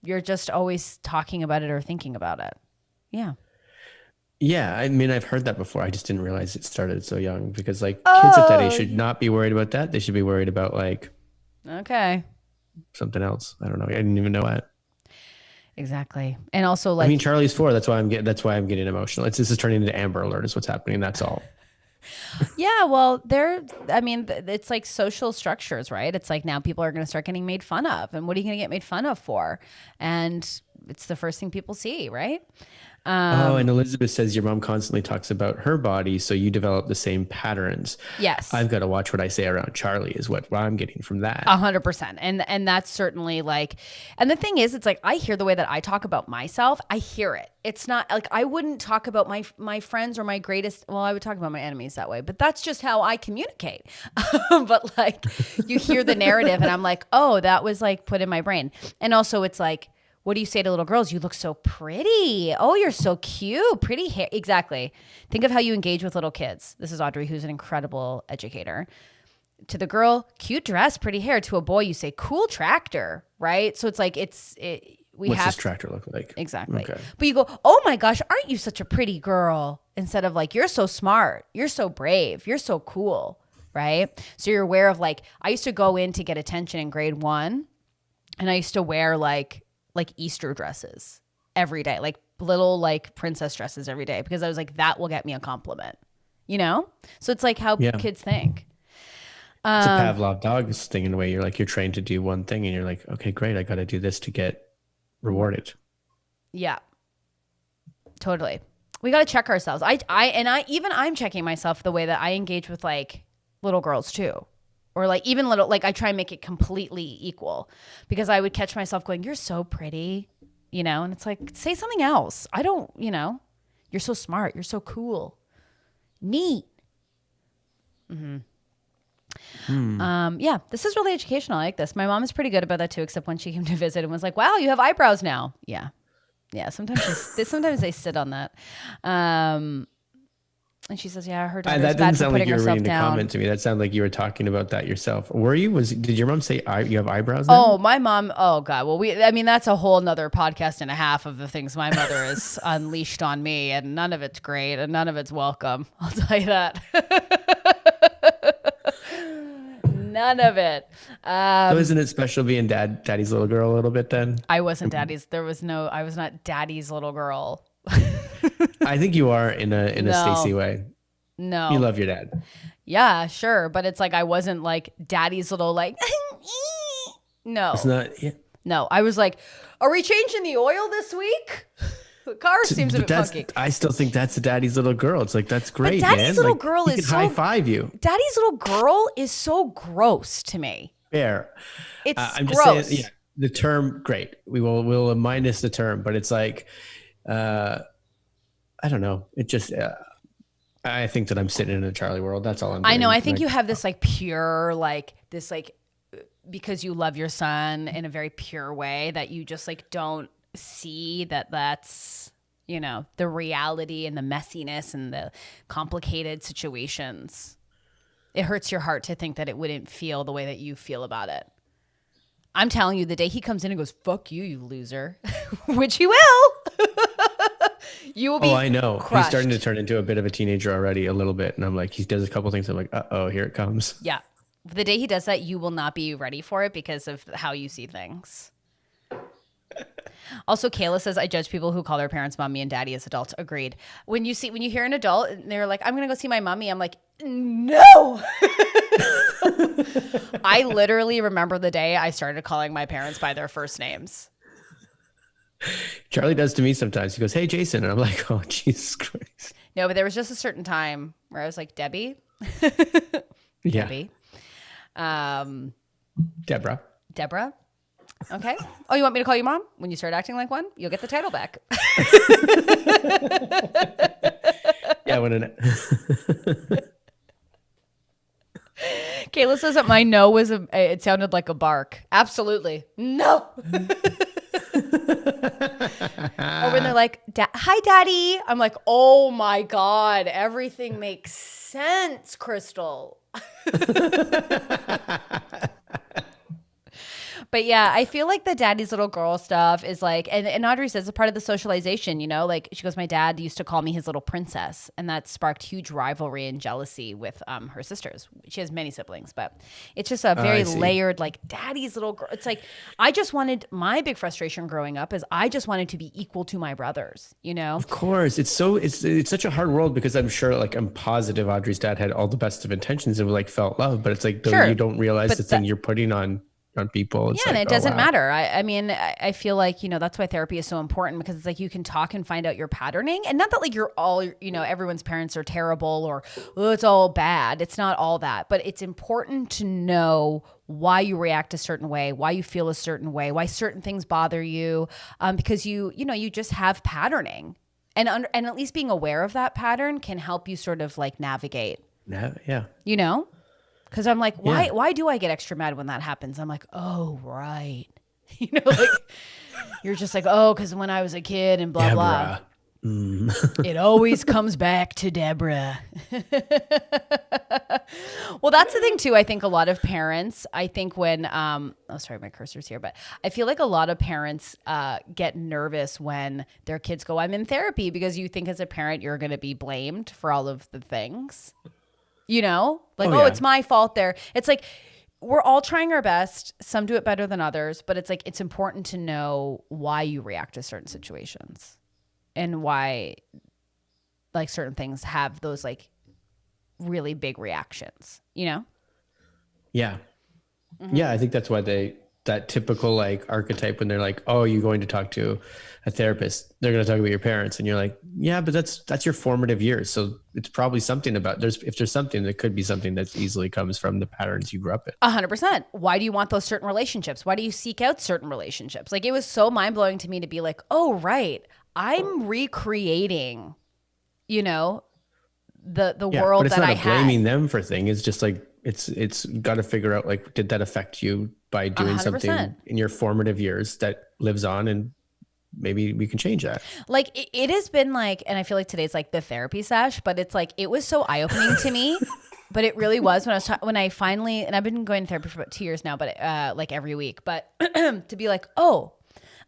you're just always talking about it or thinking about it. Yeah. Yeah, I mean, I've heard that before. I just didn't realize it started so young because kids at that age should not be worried about that. They should be worried about okay. something else. I don't know. I didn't even know that. Exactly. And also I mean, Charlie's 4. That's why I'm getting emotional. This is turning into Amber Alert is what's happening. That's all. yeah, well, it's like social structures, right? It's now people are going to start getting made fun of. And what are you going to get made fun of for? And it's the first thing people see, right? And Elizabeth says your mom constantly talks about her body, so you develop the same patterns. Yes. I've got to watch what I say around Charlie is what I'm getting from that. 100%. And that's certainly and the thing is, it's I hear the way that I talk about myself. I hear it. It's not I wouldn't talk about my friends or my greatest, well, I would talk about my enemies that way, but that's just how I communicate. But you hear the narrative and I'm oh, that was put in my brain. And also it's What do you say to little girls? You look so pretty. Oh, you're so cute. Pretty hair. Exactly. Think of how you engage with little kids. This is Audrey, who's an incredible educator. To the girl, cute dress, pretty hair. To a boy, you say cool tractor, right? So it's like What's this tractor look like? Exactly. Okay. But you go, oh my gosh, aren't you such a pretty girl? Instead of like, you're so smart, you're so brave, you're so cool, right? So you're aware of like, I used to go in to get attention in grade 1, and I used to wear like Easter dresses every day, like little like princess dresses every day, because I was like, that will get me a compliment, you know? So it's like how kids think. It's a Pavlov dog thing in a way. You're like, you're trained to do one thing and you're like, okay, great. I got to do this to get rewarded. Yeah, totally. We got to check ourselves. I'm checking myself the way that I engage with like little girls too. Or like even little, like I try and make it completely equal, because I would catch myself going, you're so pretty, you know? And it's like, say something else. I don't, you know, you're so smart. You're so cool. Neat. Yeah, this is really educational. I like this. My mom is pretty good about that too, except when she came to visit and was like, wow, you have eyebrows now. Yeah. Sometimes they sit on that. And she says, yeah, her daughter's that bad didn't for sound like putting you were herself reading the down. comment to me. That sounded like you were talking about that yourself. Were you? Did your mom say you have eyebrows now? Oh, my mom. Oh God. Well, that's a whole nother podcast and a half of the things my mother has unleashed on me, and none of it's great and none of it's welcome. I'll tell you that. None of it. So isn't it special being daddy's little girl a little bit then? I wasn't daddy's. I was not daddy's little girl. I think you are in a Stacey way. No. You love your dad. Yeah, sure. But it's like, I wasn't like daddy's little like, no. It's not. Yeah. No, I was like, are we changing the oil this week? The car seems a bit funky. I still think that's a daddy's little girl. It's like, that's great, but daddy's man. little like, girl he is can high five you. Daddy's little girl is so gross to me. Fair. It's I'm gross. Just saying, yeah, the term, great. We'll minus the term, but it's like, I don't know. It just, I think that I'm sitting in a Charlie world. That's all I'm doing. I know. I think you have this like pure, like this, like, because you love your son in a very pure way, that you just like don't see that that's, you know, the reality and the messiness and the complicated situations. It hurts your heart to think that it wouldn't feel the way that you feel about it. I'm telling you, the day he comes in and goes, fuck you, you loser, which he will. You will be. Oh, I know. Crushed. He's starting to turn into a bit of a teenager already, a little bit. And I'm like, he does a couple things. I'm like, uh-oh, here it comes. Yeah. The day he does that, you will not be ready for it because of how you see things. Also, Kayla says, I judge people who call their parents mommy and daddy as adults. Agreed. When you hear an adult and they're like, I'm going to go see my mommy, I'm like, no. I literally remember the day I started calling my parents by their first names. Charlie does to me sometimes. He goes, hey, Jason. And I'm like, oh, Jesus Christ. No, but there was just a certain time where I was like, Debbie. Yeah. Debbie. Deborah. Okay. Oh, you want me to call you mom? When you start acting like one, you'll get the title back. Yeah, wouldn't it? Kayla says that my no was it sounded like a bark. Absolutely. No. Or when they're like, hi, daddy. I'm like, oh my God, everything makes sense, Crystal. But yeah, I feel like the daddy's little girl stuff is like, and Audrey says it's part of the socialization, you know, like she goes, my dad used to call me his little princess, and that sparked huge rivalry and jealousy with her sisters. She has many siblings, but it's just a very layered, like daddy's little girl. It's like, my big frustration growing up is I just wanted to be equal to my brothers, you know? Of course. It's such a hard world, because I'm sure, like, I'm positive Audrey's dad had all the best of intentions and like felt love, but it's like, Sure, you don't realize the thing you're putting on people. It's and like, it doesn't matter. I mean, I feel like, you know, that's why therapy is so important, because it's like you can talk and find out your patterning, and not that like you're all, you know, everyone's parents are terrible or it's all bad. It's not all that, but it's important to know why you react a certain way, why you feel a certain way, why certain things bother you, because you just have patterning, and at least being aware of that pattern can help you sort of like navigate. Yeah. You know? Because I'm like, why do I get extra mad when that happens? I'm like, oh, right. You know, like, You're just like, oh, because when I was a kid and blah, blah. Deborah. Mm. It always comes back to Deborah. Well, that's the thing too. I think a lot of parents, I think when, oh, sorry, my cursor's here, but I feel like a lot of parents get nervous when their kids go, I'm in therapy, because you think as a parent, you're going to be blamed for all of the things, you know, like, Oh, yeah. it's my fault there. It's like, we're all trying our best. Some do it better than others, but it's like, it's important to know why you react to certain situations. And why like certain things have those like really big reactions, you know? Yeah. Yeah. I think that's why that typical like archetype when they're like, oh, you're going to talk to a therapist, they're going to talk about your parents. And you're like, yeah, but that's your formative years. So it's probably something about if there's something that could be something that easily comes from the patterns you grew up in. 100%. Why do you want those certain relationships? Why do you seek out certain relationships? Like it was so mind blowing to me to be like, oh, right. I'm recreating, you know, the world that I had. But it's not blaming them for things. It's just like, it's got to figure out like, did that affect you by doing 100%. something in your formative years that lives on, and maybe we can change that. Like it has been like, and I feel like today's like the therapy sesh, but it's like, it was so eye opening to me, but it really was when I finally, and I've been going to therapy for about 2 years now, but like every week, but to be like, oh,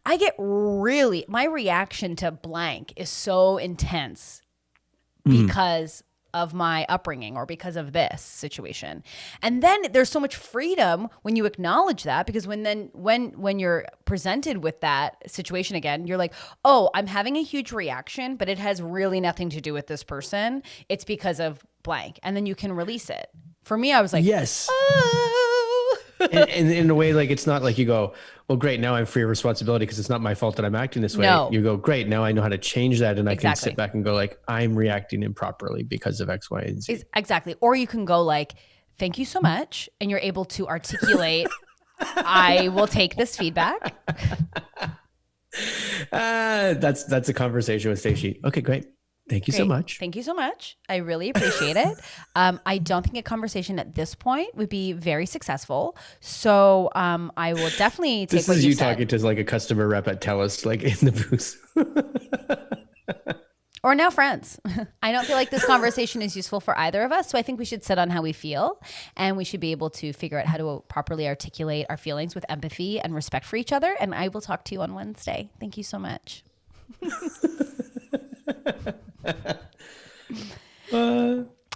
I get my reaction to blank is so intense because of my upbringing or because of this situation. And then there's so much freedom when you acknowledge that, because when you're presented with that situation again, you're like, oh, I'm having a huge reaction, but it has really nothing to do with this person. It's because of blank. And then you can release it. For me, I was like, yes. Oh. and in a way, like, it's not like you go, well, great, now I'm free of responsibility because it's not my fault that I'm acting this way. No. You go, great, now I know how to change that, and Exactly. I can sit back and go like, I'm reacting improperly because of X, Y, and Z. Exactly. Or you can go like, thank you so much. And you're able to articulate, I will take this feedback. That's a conversation with Stacey. Okay, great. Thank you so much. Thank you so much. I really appreciate it. I don't think a conversation at this point would be very successful. So I will definitely take This what is you you said. talking to like a customer rep at TELUS, like in the booth. Or now friends. I don't feel like this conversation is useful for either of us. So I think we should sit on how we feel, and we should be able to figure out how to properly articulate our feelings with empathy and respect for each other. And I will talk to you on Wednesday. Thank you so much.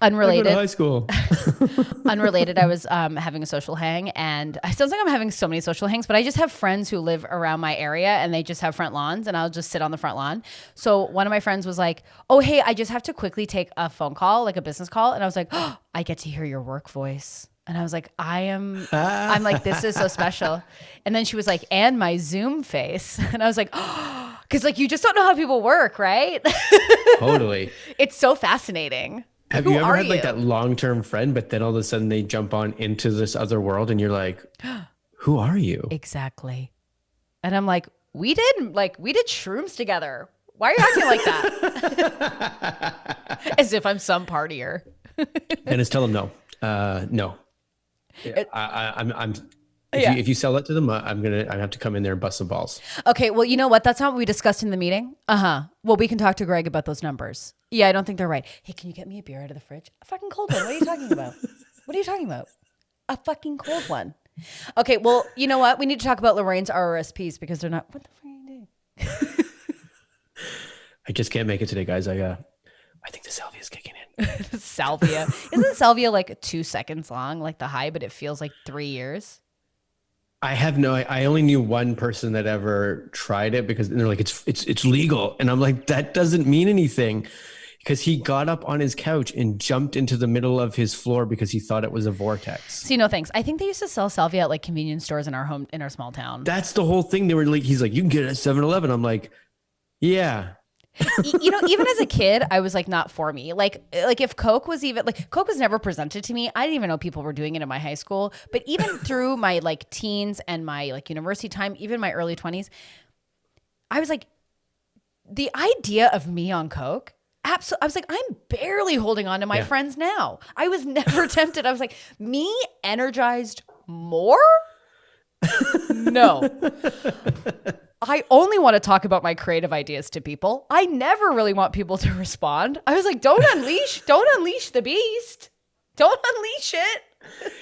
Unrelated. I go to high school. Unrelated, I was having a social hang, and it sounds like I'm having so many social hangs, but I just have friends who live around my area and they just have front lawns, and I'll just sit on the front lawn. So one of my friends was like, oh, hey, I just have to quickly take a phone call, like a business call. And I was like, oh, I get to hear your work voice. And I was like, I'm like, this is so special. And then she was like, and my Zoom face. And I was like, oh, because like, you just don't know how people work, right? Totally. It's so fascinating. Have Who you ever are had like you? that long-term friend, but then all of a sudden they jump on into this other world and you're like, who are you? Exactly. And I'm like, we did shrooms together. Why are you acting like that? As if I'm some partier. And it's tell them no. No. If you sell that to them, I have to come in there and bust some balls. Okay, well, you know what? That's not what we discussed in the meeting. Well, we can talk to Greg about those numbers. Yeah, I don't think they're right. Hey, can you get me a beer out of the fridge? A fucking cold one. What are you talking about? What are you talking about? A fucking cold one. Okay, well, you know what? We need to talk about Lorraine's RRSPs because they're not. What the fuck are you doing? I just can't make it today, guys. I think the salvia is kicking in. Salvia. Isn't salvia like 2 seconds long, like the high, but it feels like 3 years? I only knew one person that ever tried it because they're like, it's legal. And I'm like, that doesn't mean anything, because he got up on his couch and jumped into the middle of his floor because he thought it was a vortex. See, no thanks. I think they used to sell salvia at like convenience stores in our small town. That's the whole thing. They were like, he's like, you can get it at 7-Eleven. I'm like, yeah. You know, even as a kid, I was like, not for me. Like if Coke was Coke was never presented to me. I didn't even know people were doing it in my high school. But even through my like teens and my like university time, even my early 20s, I was like, the idea of me on Coke, absolutely. I was like, I'm barely holding on to my friends now. I was never tempted. I was like, me energized more? No. I only want to talk about my creative ideas to people. I never really want people to respond. I was like, don't unleash the beast. Don't unleash it.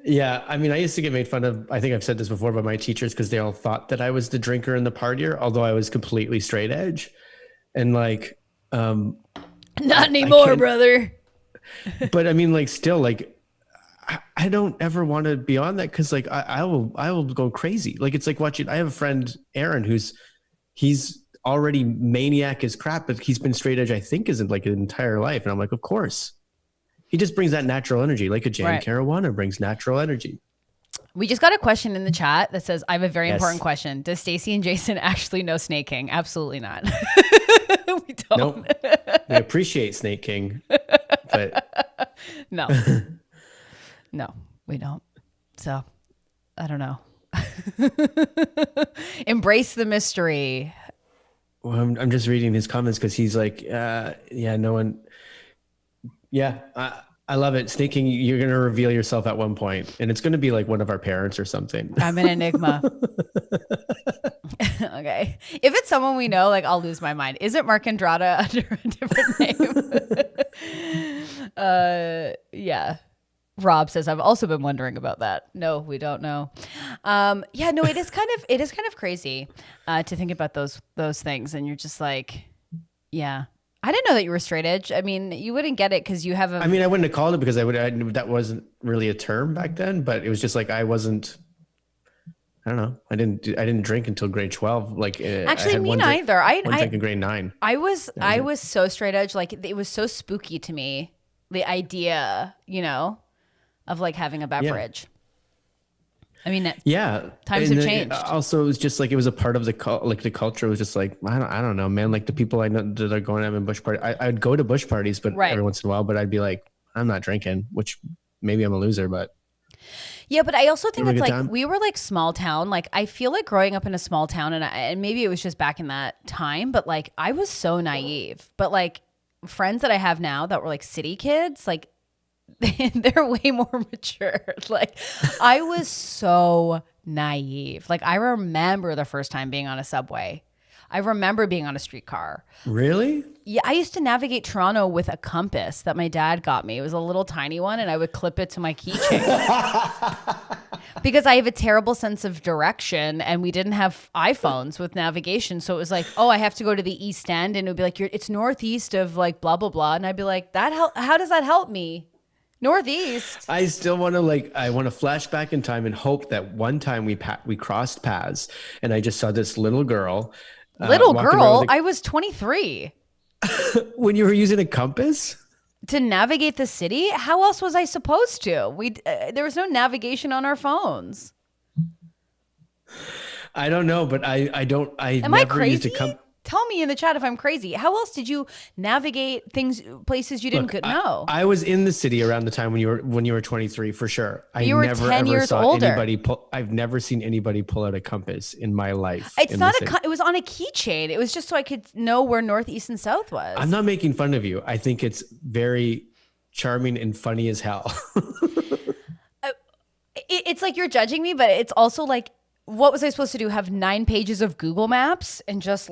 Yeah, I mean, I used to get made fun of. I think I've said this before by my teachers because they all thought that I was the drinker and the partier, although I was completely straight edge. And like, not anymore, brother. But I mean, like, still, like, I don't ever want to be on that because, like, I will go crazy. Like, it's like watching. I have a friend, Aaron, he's already maniac as crap, but he's been straight edge, I think, isn't like his entire life. And I'm like, of course. He just brings that natural energy, like a Jan Caruana brings natural energy. We just got a question in the chat that says, I have a very important question. Does Stacey and Jason actually know Snake King? Absolutely not. We don't. Nope. We appreciate Snake King, but no. No, we don't. So, I don't know. Embrace the mystery. Well, I'm just reading his comments because he's like, yeah, no one. Yeah, I love it. Snake King, you're going to reveal yourself at one point, and it's going to be like one of our parents or something. I'm an enigma. Okay. If it's someone we know, like, I'll lose my mind. Is it Mark Andrada under a different name? Yeah. Rob says, I've also been wondering about that. No, we don't know. Yeah, no, it is kind of crazy to think about those things. And you're just like, yeah. I didn't know that you were straight edge. I mean, you wouldn't get it because you have I mean, I wouldn't have called it because that wasn't really a term back then, but it was just like, I don't know. I didn't drink until grade 12. Like, actually, me neither. I drink in grade 9. I was so straight edge. Like, it was so spooky to me, the idea, of like having a beverage. Yeah. I mean, times have changed. Also, it was just like, it was a part of the culture. It was just like, I don't know, man. Like the people I know that are going out in bush party, I'd go to bush parties, but every once in a while, but I'd be like, I'm not drinking, which maybe I'm a loser, but. Yeah, but I also think it's like we were like small town. Like I feel like growing up in a small town, and maybe it was just back in that time, but like I was so naive. But like friends that I have now that were like city kids, like they're way more mature. Like I was so naive. Like I remember the first time being on a subway. I remember being on a streetcar. Really? Yeah, I used to navigate Toronto with a compass that my dad got me. It was a little tiny one, and I would clip it to my keychain. Because I have a terrible sense of direction, and we didn't have iPhones with navigation. So it was like, oh, I have to go to the East End, and it would be like, it's northeast of like blah, blah, blah. And I'd be like, how does that help me? Northeast. I still want to I want to flash back in time and hope that one time we crossed paths, and I just saw this little girl. I was 23. When you were using a compass? To navigate the city? How else was I supposed to? There was no navigation on our phones. I don't know, but Am I crazy? Tell me in the chat if I'm crazy. How else did you navigate places you didn't know? I was in the city around the time when you were 23 for sure. You were 10 years older. I've never seen anybody pull out a compass in my life. It was on a keychain. It was just so I could know where north, east, and south was. I'm not making fun of you. I think it's very charming and funny as hell. It's like you're judging me, but it's also like, what was I supposed to do? Have 9 pages of Google Maps and just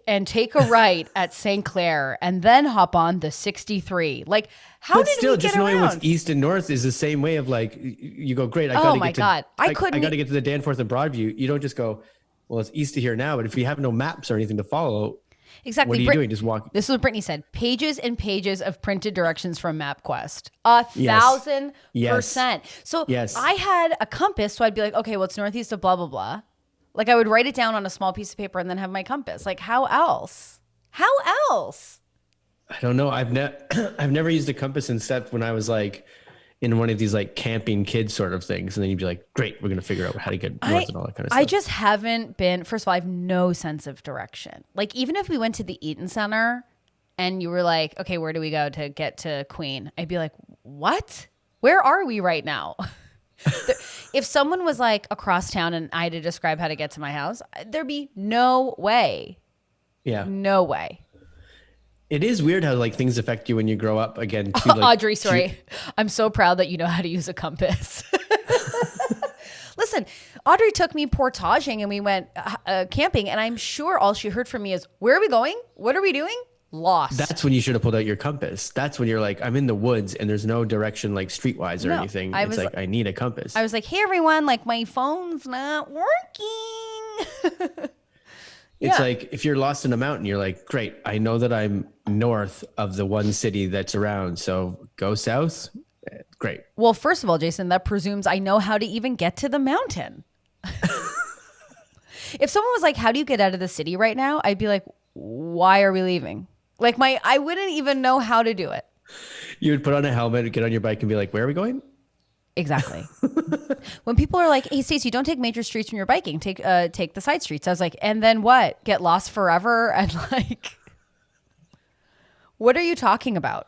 and take a right at St. Clair and then hop on the 63. Like, how did we get around? But still, just knowing what's east and north is the same way of like, you go, great. I got to get to the Danforth and Broadview. You don't just go, well, it's east of here now. But if you have no maps or anything to follow, exactly. What are you doing? Just walk. This is what Brittany said. Pages and pages of printed directions from MapQuest. 1,000%. So I had a compass. So I'd be like, okay, well, it's northeast of blah, blah, blah. Like I would write it down on a small piece of paper and then have my compass. Like how else? How else? I don't know. I've never used a compass except when I was like in one of these like camping kids sort of things. And then you'd be like, great, we're going to figure out how to get north and all that kind of stuff. I just haven't been, first of all, I have no sense of direction. Like even if we went to the Eaton Center and you were like, okay, where do we go to get to Queen? I'd be like, what? Where are we right now? If someone was like across town and I had to describe how to get to my house, there'd be no way. Yeah. No way. It is weird how like things affect you when you grow up again. Too, like, Audrey, sorry. I'm so proud that you know how to use a compass. Listen, Audrey took me portaging and we went camping, and I'm sure all she heard from me is, "Where are we going? What are we doing?" Lost. That's when you should have pulled out your compass. That's when you're like, I'm in the woods and there's no direction like streetwise or anything. It's like, I need a compass. I was like, "Hey everyone, like my phone's not working." It's like if you're lost in a mountain, you're like, great, I know that I'm north of the one city that's around. So go south. Great. Well, first of all, Jason, that presumes I know how to even get to the mountain. If someone was like, "How do you get out of the city right now?" I'd be like, "Why are we leaving?" Like I wouldn't even know how to do it. You would put on a helmet, get on your bike and be like, where are we going? Exactly. When people are like, "Hey, Stacey, don't take major streets when you're biking. Take the side streets." I was like, "And then what? Get lost forever?" And like, what are you talking about?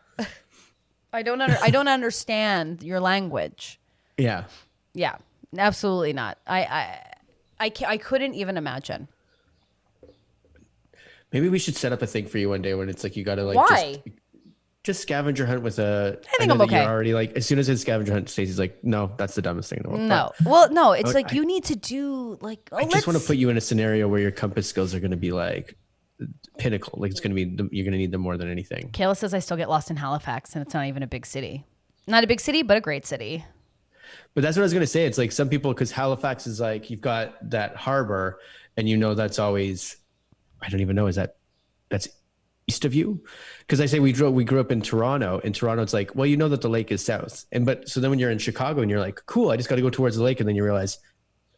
I don't understand your language. Yeah. Yeah, absolutely not. I couldn't even imagine. Maybe we should set up a thing for you one day when it's like you got to like Why? just scavenger hunt with a. I think I'm okay. You're already like, as soon as it's scavenger hunt, Stacey's like, no, that's the dumbest thing in the world. No, well, no, it's like you need to do like. I just want to put you in a scenario where your compass skills are going to be like pinnacle. Like it's going to be, you're going to need them more than anything. Kayla says I still get lost in Halifax, and it's not even a big city. Not a big city, but a great city. But that's what I was going to say. It's like some people, because Halifax is like, you've got that harbor and you know that's always, I don't even know, that's east of you? Because I say we grew up in Toronto. In Toronto, it's like, well, you know that the lake is south. So then when you're in Chicago and you're like, cool, I just got to go towards the lake. And then you realize,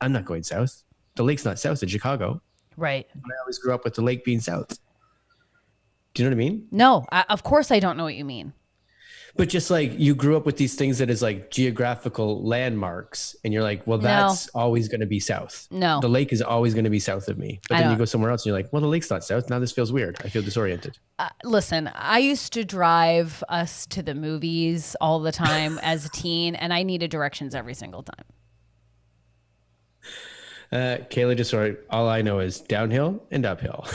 I'm not going south. The lake's not south in Chicago. Right. But I always grew up with the lake being south. Do you know what I mean? No, of course I don't know what you mean. But just like you grew up with these things that is like geographical landmarks and you're like, well, that's always going to be south. No. The lake is always going to be south of me. But then you go somewhere else and you're like, well, the lake's not south. Now this feels weird. I feel disoriented. Listen, I used to drive us to the movies all the time as a teen, and I needed directions every single time. Kayla just wrote, all I know is downhill and uphill.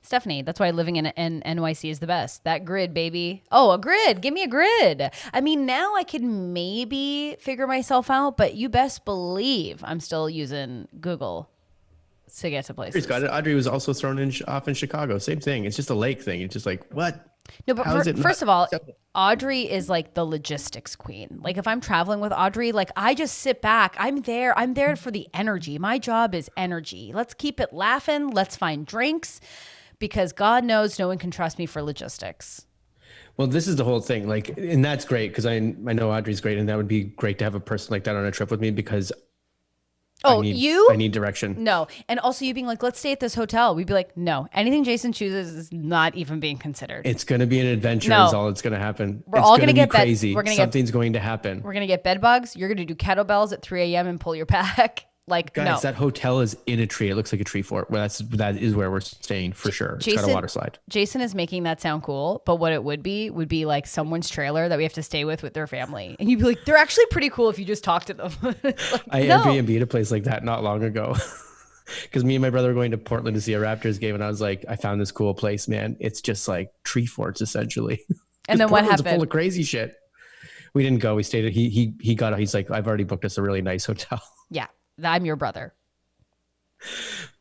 Stephanie, that's why living in NYC is the best. That grid, baby. Oh, a grid. Give me a grid. I mean, now I can maybe figure myself out, but you best believe I'm still using Google to get to places. Audrey was also thrown off in Chicago. Same thing. It's just a lake thing. It's just like, what? No, but first of all, Audrey is like the logistics queen. Like if I'm traveling with Audrey, like I just sit back. I'm there for the energy. My job is energy. Let's keep it laughing. Let's find drinks. Because God knows no one can trust me for logistics. Well, this is the whole thing. Like, and that's great because I know Audrey's great, and that would be great to have a person like that on a trip with me because I need direction. No. And also you being like, let's stay at this hotel. We'd be like, no, anything Jason chooses is not even being considered. It's going to be an adventure is all that's going to happen. We're all going to get crazy. Something's going to happen. We're going to get bed bugs. You're going to do kettlebells at 3 a.m. and pull your pack. Like, guys, that hotel is in a tree. It looks like a tree fort. Well, that is where we're staying for sure. It's got a water slide. Jason is making that sound cool, but what it would be like someone's trailer that we have to stay with their family. And you'd be like, they're actually pretty cool if you just talk to them. Like, I Airbnb'd a place like that not long ago. Because me and my brother were going to Portland to see a Raptors game. And I was like, I found this cool place, man. It's just like tree forts, essentially. And then what happened? Full of crazy shit. We didn't go. We stayed at, he's like, I've already booked us a really nice hotel. Yeah. I'm your brother.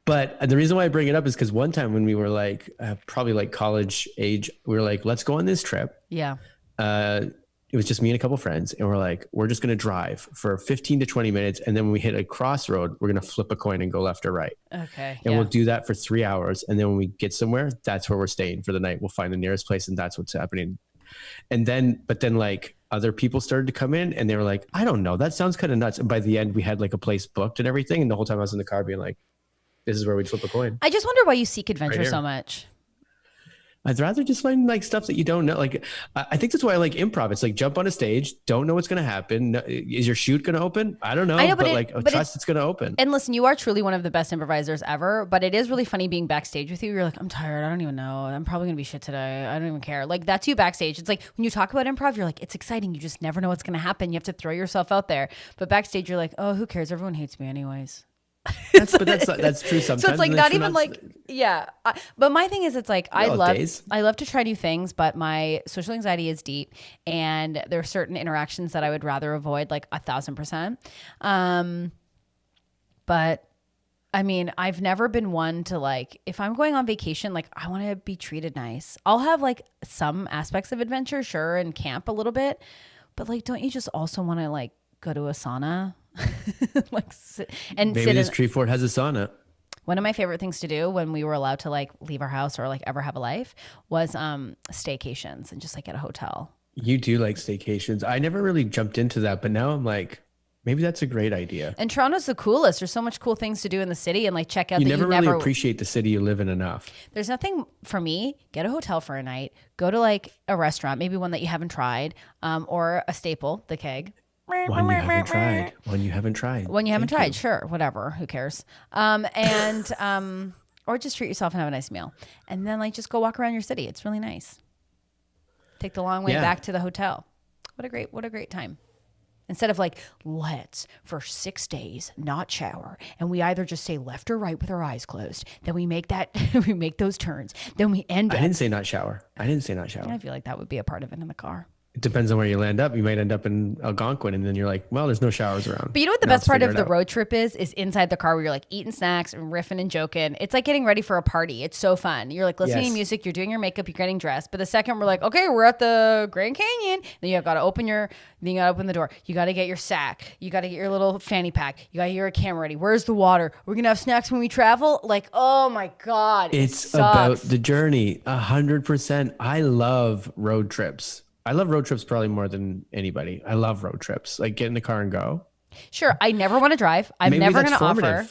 But the reason why I bring it up is because one time when we were like, probably like college age, we were like, let's go on this trip. Yeah. It was just me and a couple friends. And we're like, we're just going to drive for 15 to 20 minutes. And then when we hit a crossroad, we're going to flip a coin and go left or right. Okay. And we'll do that for 3 hours. And then when we get somewhere, that's where we're staying for the night. We'll find the nearest place and that's what's happening. But then like other people started to come in and they were like, I don't know, that sounds kind of nuts. And by the end we had like a place booked and everything. And the whole time I was in the car being like, this is where we'd flip a coin. I just wonder why you seek adventure so much. I'd rather just find like stuff that you don't know. Like, I think that's why I like improv. It's like jump on a stage, don't know what's going to happen. Is your chute going to open? I don't know. Trust it's going to open. And listen, you are truly one of the best improvisers ever, but it is really funny being backstage with you. You're like, I'm tired. I don't even know. I'm probably going to be shit today. I don't even care. Like that's you backstage. It's like when you talk about improv, you're like, it's exciting. You just never know what's going to happen. You have to throw yourself out there. But backstage, you're like, oh, who cares? Everyone hates me anyways. That's true sometimes. So it's like not even like, yeah. But my thing is, it's like, I love to try new things, but my social anxiety is deep and there are certain interactions that I would rather avoid like 1,000%. But I mean, I've never been one to like, if I'm going on vacation, like I want to be treated nice. I'll have like some aspects of adventure, sure, and camp a little bit. But like, don't you just also want to like go to a sauna? Like Maybe this tree fort has a sauna. One of my favorite things to do when we were allowed to like leave our house or like ever have a life was staycations and just like at a hotel. You do like staycations. I never really jumped into that, but now I'm like, maybe that's a great idea. And Toronto's the coolest. There's so much cool things to do in the city and like check out. You never really appreciate the city you live in enough. There's nothing for me. Get a hotel for a night. Go to like a restaurant, maybe one that you haven't tried, or a staple, the keg. One you haven't tried. One you haven't tried. One you haven't tried. Sure, whatever. Who cares? Or just treat yourself and have a nice meal, and then like just go walk around your city. It's really nice. Take the long way back to the hotel. What a great time. Instead of like, let's for 6 days not shower, and we either just say left or right with our eyes closed. Then we make we make those turns. Then we end. I didn't say not shower. I feel like that would be a part of it in the car. It depends on where you land up. You might end up in Algonquin, and then you're like, well, there's no showers around. But you know what the best part of the road trip is inside the car where you're like eating snacks and riffing and joking. It's like getting ready for a party. It's so fun. You're like listening to music, you're doing your makeup, you're getting dressed. But the second we're like, okay, we're at the Grand Canyon, then you got to open the door. You got to get your sack. You got to get your little fanny pack. You got to get your camera ready. Where's the water? We're going to have snacks when we travel. Like, oh my God. It's about the journey. 100%. I love road trips. I love road trips probably more than anybody. I love road trips. Like get in the car and go. Sure. I never want to drive. I'm never going to offer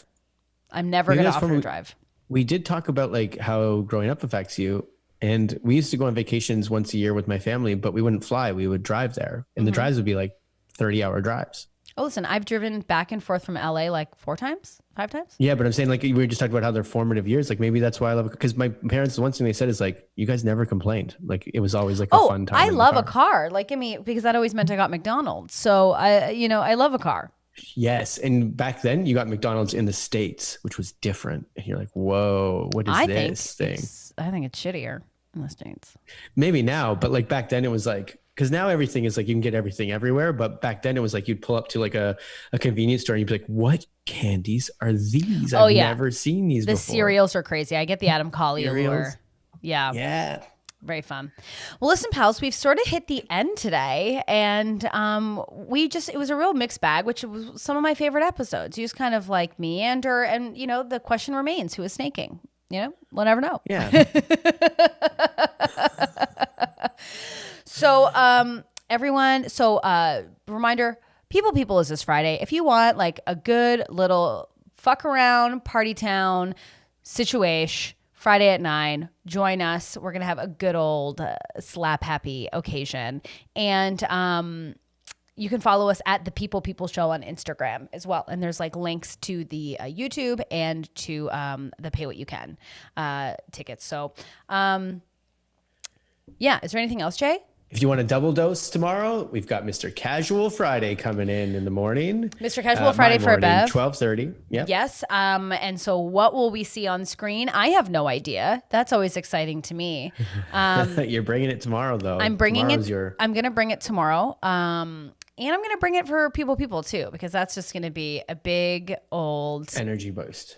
to drive. We did talk about like how growing up affects you. And we used to go on vacations once a year with my family, but we wouldn't fly. We would drive there. And the drives would be like 30-hour drives. Oh, listen, I've driven back and forth from LA like 5 times. Yeah, but I'm saying like we were just talking about how they're formative years. Like maybe that's why I love it. Because my parents, the one thing they said is like, you guys never complained. Like it was always like a fun time. I love a car. Like, I mean, because that always meant I got McDonald's. So I love a car. Yes. And back then you got McDonald's in the States, which was different. And you're like, whoa, what is this thing? I think it's shittier in the States. Maybe now, but like back then it was like, because now everything is like you can get everything everywhere, but back then it was like you'd pull up to like a convenience store and you'd be like, "What candies are these? I've never seen these before." The cereals are crazy. I get the Adam Collie allure. Yeah. Very fun. Well, listen, pals, we've sort of hit the end today, and it was a real mixed bag, which was some of my favorite episodes. You just kind of like meander, and the question remains: who is snaking? We'll never know. Yeah. So, everyone, reminder, People is this Friday. If you want like a good little fuck around party town situation, Friday at 9, join us. We're going to have a good old slap happy occasion. And you can follow us at the People Show on Instagram as well. And there's like links to the YouTube and to the Pay What You Can tickets. So, yeah. Is there anything else, Jay? If you want a double dose tomorrow, we've got Mr. Casual Friday coming in the morning. Mr. Casual Friday for Bev. 12:30. Yeah. Yes. And so what will we see on screen? I have no idea. That's always exciting to me. You're bringing it tomorrow, though. I'm bringing it. I'm going to bring it tomorrow. And I'm going to bring it for people too, because that's just going to be a big old energy boost.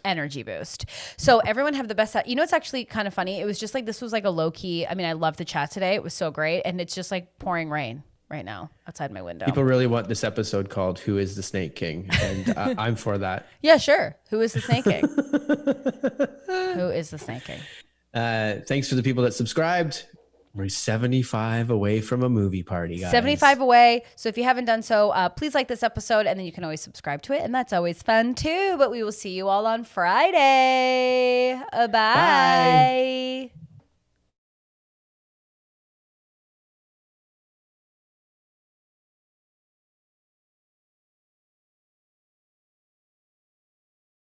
So everyone have the best. It's actually kind of funny. It was just like, this was like a low key. I mean, I love the chat today. It was so great. And it's just like pouring rain right now outside my window. People really want this episode called Who is the Snake King? And I'm for that. Yeah, sure. Who is the Snake King? Who is the Snake King? Thanks for the people that subscribed. We're 75 away from a movie party, guys. 75 away. So if you haven't done so, please like this episode, and then you can always subscribe to it. And that's always fun, too. But we will see you all on Friday. Bye.